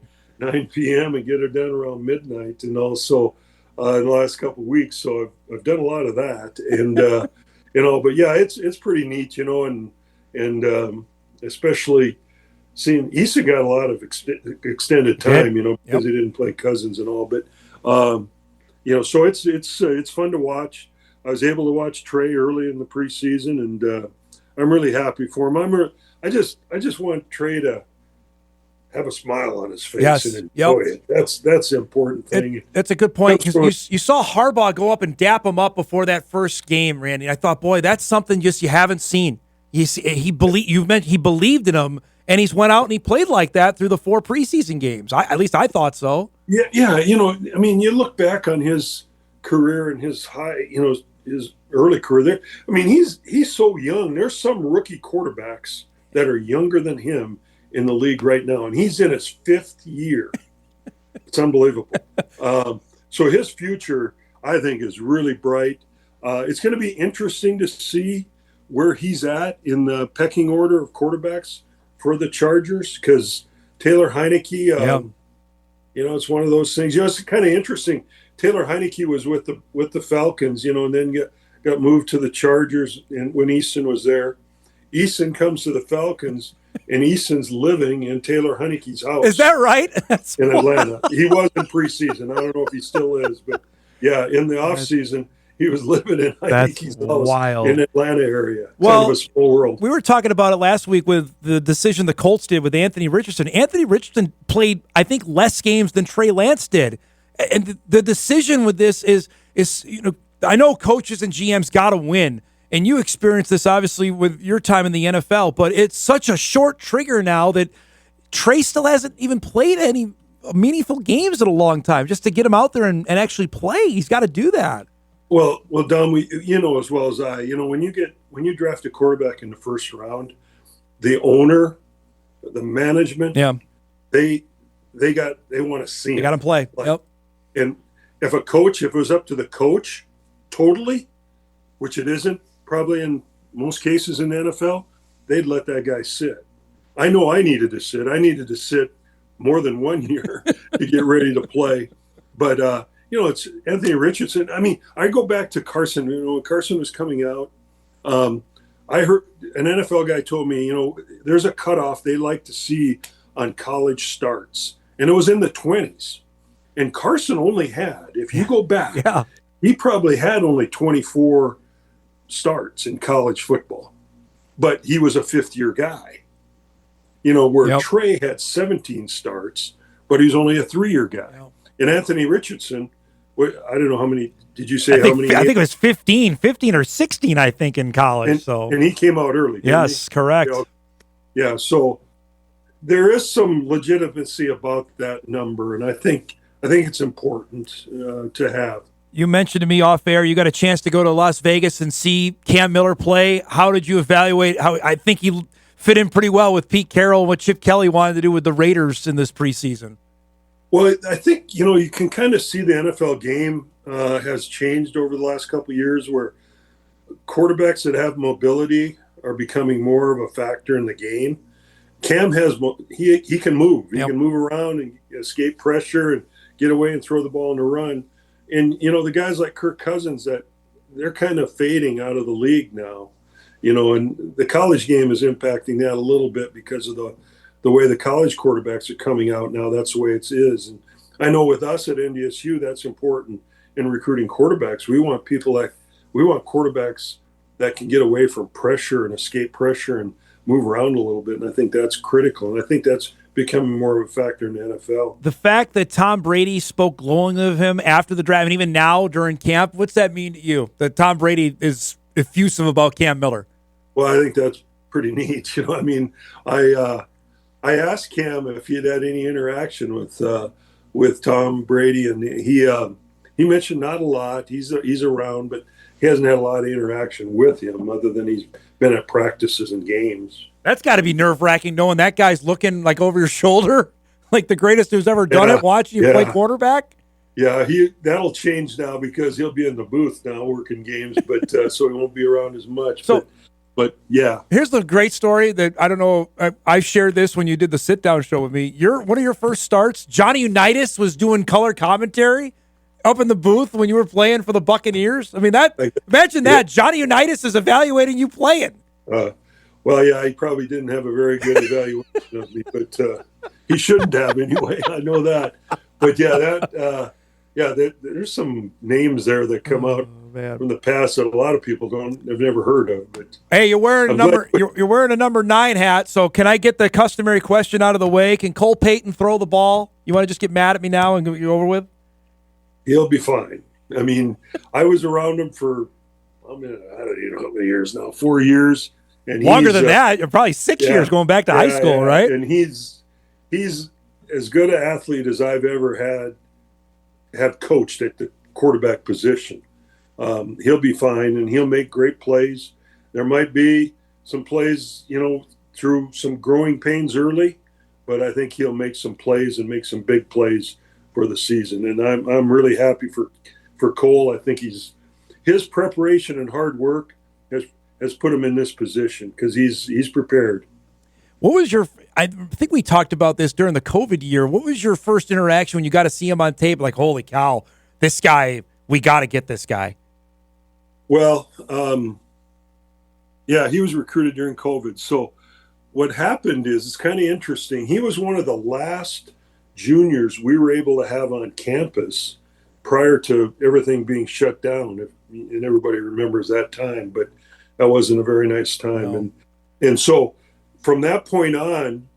p.m. and get it done around midnight, and also in the last couple of weeks. So I've done a lot of that. And you know, but yeah, it's pretty neat, you know, and especially seeing Easton got a lot of extended time, you know, because he didn't play Cousins and all. But you know, so it's fun to watch. I was able to watch Trey early in the preseason, and I'm really happy for him. I just want Trey to have a smile on his face and enjoy it. That's the important thing. That's a good point, because you saw Harbaugh go up and dap him up before that first game, Randy. I thought, boy, that's something just you haven't seen. He believed in him, and he's went out and he played like that through the 4 preseason games. At least I thought so. Yeah. You know, I mean, you look back on his career and his his early career there. I mean, he's so young. There's some rookie quarterbacks that are younger than him in the league right now, and he's in his 5th year. It's unbelievable. So his future, I think, is really bright. It's going to be interesting to see where he's at in the pecking order of quarterbacks for the Chargers, because Taylor Heineke, you know, it's one of those things. You know, it's kind of interesting. Taylor Heineke was with the Falcons, you know, and then got moved to the Chargers, and when Easton was there. Easton comes to the Falcons, and Easton's living in Taylor Heineke's house. Is that right? In Atlanta. He was in preseason. I don't know if he still is, but yeah, in the offseason, he was living in Heineke's house in the Atlanta area. Well, kind of a small world. We were talking about it last week with the decision the Colts did with Anthony Richardson. Anthony Richardson played, I think, less games than Trey Lance did. And the decision with this is, you know, I know coaches and GMs got to win. And you experienced this, obviously, with your time in the NFL, but it's such a short trigger now that Trey still hasn't even played any meaningful games in a long time. Just to get him out there and actually play, he's got to do that. Well, Dom, you know as well as I, you know, when you draft a quarterback in the first round, the owner, the management, they want to see him. They got to play. Yep. And if it was up to the coach totally, which it isn't, probably in most cases in the NFL, they'd let that guy sit. I know I needed to sit. I needed to sit more than 1 year to get ready to play. But, you know, it's Anthony Richardson. I mean, I go back to Carson. You know, when Carson was coming out, I heard an NFL guy told me, you know, there's a cutoff they like to see on college starts. And it was in the 20s. And Carson only had, if you go back, he probably had only 24 starts in college football, but he was a 5th-year guy, you know, where Trey had 17 starts, but he's only a 3-year guy. And Anthony Richardson I don't know how many. Did you say how many? I think it was 15 or 16. I think in college. And he came out early. Yes, correct. Yeah. So there is some legitimacy about that number, and I think it's important to have. You mentioned to me off air you got a chance to go to Las Vegas and see Cam Miller play. How did you evaluate how I think he fit in pretty well with Pete Carroll and what Chip Kelly wanted to do with the Raiders in this preseason? Well, I think, you can kind of see the NFL game has changed over the last couple of years where quarterbacks that have mobility are becoming more of a factor in the game. Cam he can move. He can move around and escape pressure and get away and throw the ball on the run. And, the guys like Kirk Cousins, that they're kind of fading out of the league now, and the college game is impacting that a little bit because of the way the college quarterbacks are coming out now. That's the way it is. And I know with us at NDSU, that's important in recruiting quarterbacks. We want quarterbacks that can get away from pressure and escape pressure and move around a little bit. And I think that's critical. And I think that's becoming more of a factor in the NFL. The fact that Tom Brady spoke glowingly of him after the draft and even now during camp, what's that mean to you, that Tom Brady is effusive about Cam Miller? Well, I think that's pretty neat. I asked Cam if he had any interaction with Tom Brady, and he mentioned not a lot. He's around, but he hasn't had a lot of interaction with him other than he's been at practices and games. That's got to be nerve-wracking knowing that guy's looking like over your shoulder, like the greatest who's ever done it, watching you play quarterback. Yeah, that'll change now because he'll be in the booth now working games, but so he won't be around as much. But yeah. Here's the great story that I don't know. I shared this when you did the sit-down show with me. One of your first starts, Johnny Unitas was doing color commentary up in the booth when you were playing for the Buccaneers. I mean, imagine that. Johnny Unitas is evaluating you playing. Well, yeah, he probably didn't have a very good evaluation of me, but he shouldn't have anyway. I know that. But yeah, there's some names there that come out from the past that a lot of people have never heard of. But hey, you're wearing a number 9 hat. So can I get the customary question out of the way? Can Cole Payton throw the ball? You want to just get mad at me now and get you over with? He'll be fine. I mean, I was around him for I don't know how many years now, 4 years. And longer than that, probably 6 years going back to high school, right? And he's as good an athlete as I've ever have coached at the quarterback position. He'll be fine, and he'll make great plays. There might be some plays, through some growing pains early, but I think he'll make some plays and make some big plays for the season. And I'm really happy for Cole. I think his preparation and hard work has put him in this position because he's prepared. What was I think we talked about this during the COVID year. What was your first interaction when you got to see him on tape? Like, holy cow, this guy, we got to get this guy. Well, he was recruited during COVID. So what happened is, it's kind of interesting. He was one of the last juniors we were able to have on campus prior to everything being shut down. And everybody remembers that time, but that wasn't a very nice time. No. And so from that point on,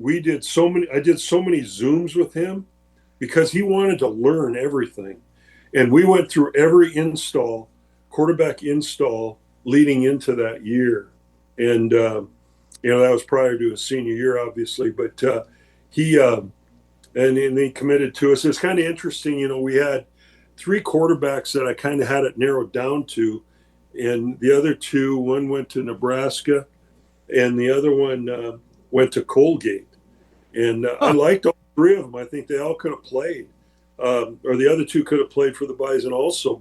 I did so many Zooms with him because he wanted to learn everything. And we went through every quarterback install leading into that year. And, that was prior to his senior year, obviously, but he committed to us. It's kind of interesting. We had 3 quarterbacks that I kind of had it narrowed down to. And the other 2, one went to Nebraska and the other one went to Colgate. And I liked all 3 of them. I think they all could have played. Or the other 2 could have played for the Bison also.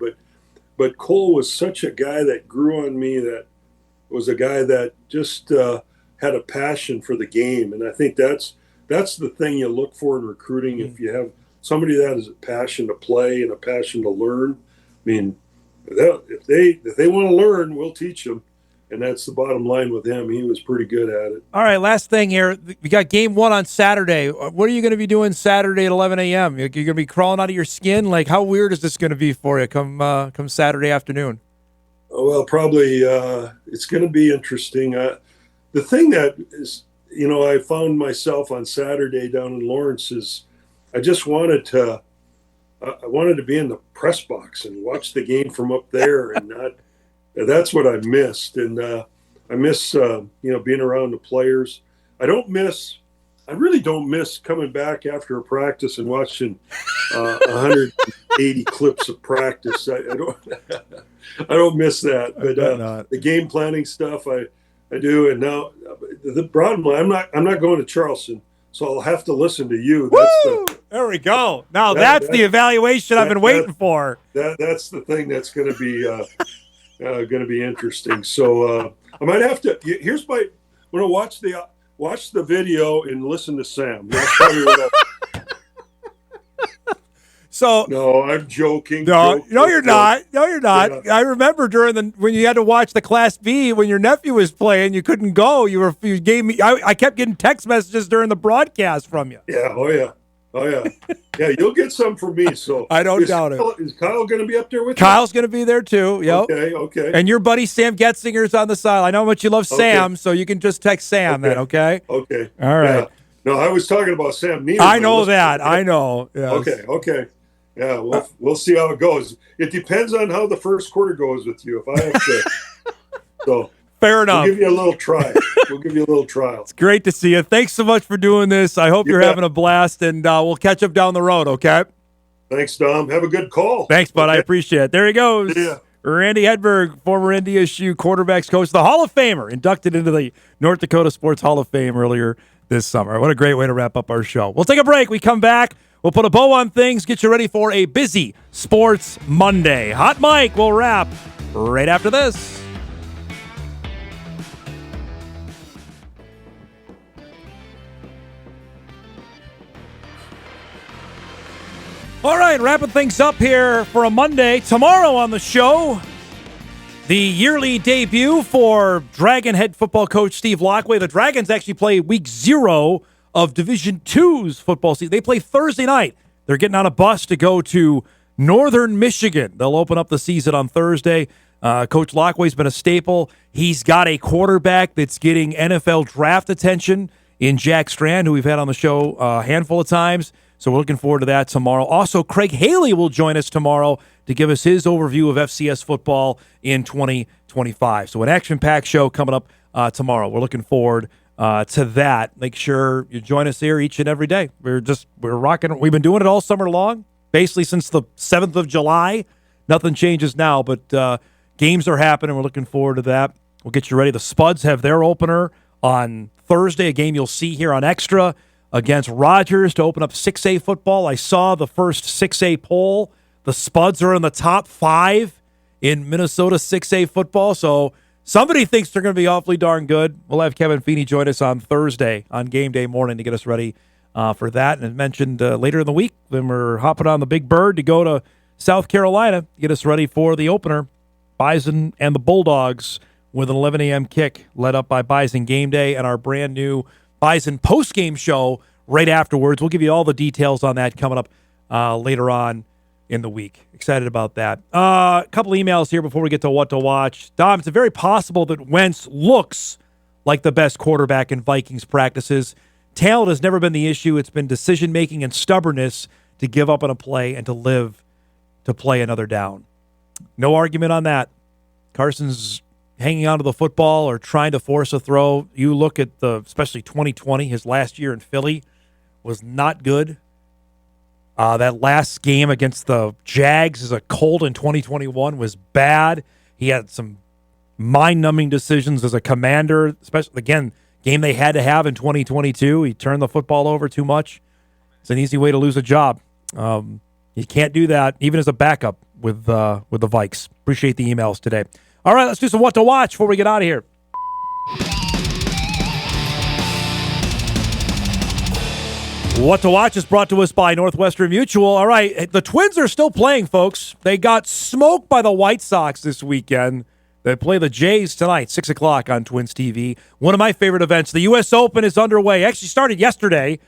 But Cole was such a guy that grew on me, that was a guy that just had a passion for the game. And I think that's the thing you look for in recruiting. Mm-hmm. If you have somebody that has a passion to play and a passion to learn, I mean, if they want to learn, we'll teach them. And that's the bottom line with him. He was pretty good at it. All right, last thing here. We got game 1 on Saturday. What are you going to be doing Saturday at 11 a.m.? You're going to be crawling out of your skin? Like, how weird is this going to be for you come Saturday afternoon? Well, probably it's going to be interesting. The thing that is, I found myself on Saturday down in Lawrence is I just wanted to I wanted to be in the press box and watch the game from up there, and not. That's what I missed, and I miss being around the players. I really don't miss coming back after a practice and watching 180 clips of practice. I don't I don't miss that, but the game planning stuff I do. And now the problem, I'm not going to Charleston, so I'll have to listen to you. There we go. Now that's the evaluation I've been waiting for. That's the thing that's going to be interesting. So I might have to. I'm going to watch the video and listen to Sam. That's probably what So no, I'm joking. No, you're not. No, you're not. Yeah. I remember when you had to watch the Class B when your nephew was playing, you couldn't go. You gave me. I kept getting text messages during the broadcast from you. Yeah. Oh yeah. Yeah, you'll get some from me. So I don't doubt it. Is Kyle going to be up there with you? Kyle's going to be there too. Yep. Okay. And your buddy Sam Getzinger's on the side. I know how much you love Sam, so you can just text Sam then. Okay. Okay. All right. Yeah. No, I was talking about Sam Neiman. I know that. I know. Yes. Okay. Yeah, we'll see how it goes. It depends on how the first quarter goes with you. If I have to, so fair enough. We'll give you a little trial. It's great to see you. Thanks so much for doing this. I hope you're having a blast, and we'll catch up down the road. Okay. Thanks, Dom. Have a good call. Thanks, bud. Okay. I appreciate it. There he goes. Yeah. Randy Hedberg, former NDSU quarterbacks coach, the Hall of Famer, inducted into the North Dakota Sports Hall of Fame earlier this summer. What a great way to wrap up our show. We'll take a break. We come back. We'll put a bow on things, get you ready for a busy Sports Monday. Hot Mike will wrap right after this. All right, wrapping things up here for a Monday. Tomorrow on the show, the yearly debut for Dragon head football coach Steve Lockway. The Dragons actually play week 0 of Division II's football season. They play Thursday night. They're getting on a bus to go to Northern Michigan. They'll open up the season on Thursday. Coach Lockway's been a staple. He's got a quarterback that's getting NFL draft attention in Jack Strand, who we've had on the show a handful of times. So we're looking forward to that tomorrow. Also, Craig Haley will join us tomorrow to give us his overview of FCS football in 2025. So an action-packed show coming up tomorrow. We're looking forward to that. Make sure you join us here each and every day. We're rocking. We've been doing it all summer long, basically since the 7th of July. Nothing changes now, but games are happening. We're looking forward to that. We'll get you ready. The Spuds have their opener on Thursday, a game you'll see here on Extra against Rogers to open up 6A football. I saw the first 6A poll. The Spuds are in the top 5 in Minnesota 6A football, so somebody thinks they're going to be awfully darn good. We'll have Kevin Feeney join us on Thursday on game day morning to get us ready for that. And as mentioned later in the week, then we're hopping on the Big Bird to go to South Carolina to get us ready for the opener. Bison and the Bulldogs with an 11 a.m. kick led up by Bison Game Day and our brand new Bison post-game show right afterwards. We'll give you all the details on that coming up later on in the week. Excited about that. A couple emails here before we get to what to watch. Dom, it's very possible that Wentz looks like the best quarterback in Vikings practices. Talent has never been the issue. It's been decision-making and stubbornness to give up on a play and to live to play another down. No argument on that. Carson's hanging on to the football or trying to force a throw. You look at especially 2020, his last year in Philly was not good. That last game against the Jags as a Colt in 2021 was bad. He had some mind-numbing decisions as a commander, especially, again, game they had to have in 2022. He turned the football over too much. It's an easy way to lose a job. You can't do that, even as a backup with the Vikes. Appreciate the emails today. All right, let's do some what to watch before we get out of here. What to watch is brought to us by Northwestern Mutual. All right, the Twins are still playing, folks. They got smoked by the White Sox this weekend. They play the Jays tonight, 6 o'clock on Twins TV. One of my favorite events, the U.S. Open is underway. Actually started yesterday.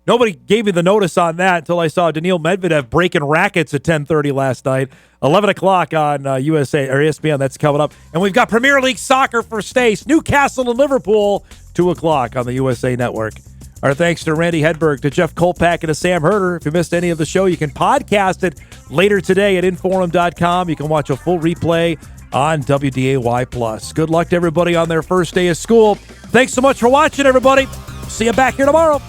Nobody gave me the notice on that until I saw Daniil Medvedev breaking rackets at 10:30 last night. 11 o'clock on USA or ESPN. That's coming up. And we've got Premier League soccer for Stace. Newcastle and Liverpool, 2 o'clock on the USA Network. Our thanks to Randy Hedberg, to Jeff Kolpack, and to Sam Herder. If you missed any of the show, you can podcast it later today at Inforum.com. You can watch a full replay on WDAY+. Good luck to everybody on their first day of school. Thanks so much for watching, everybody. See you back here tomorrow.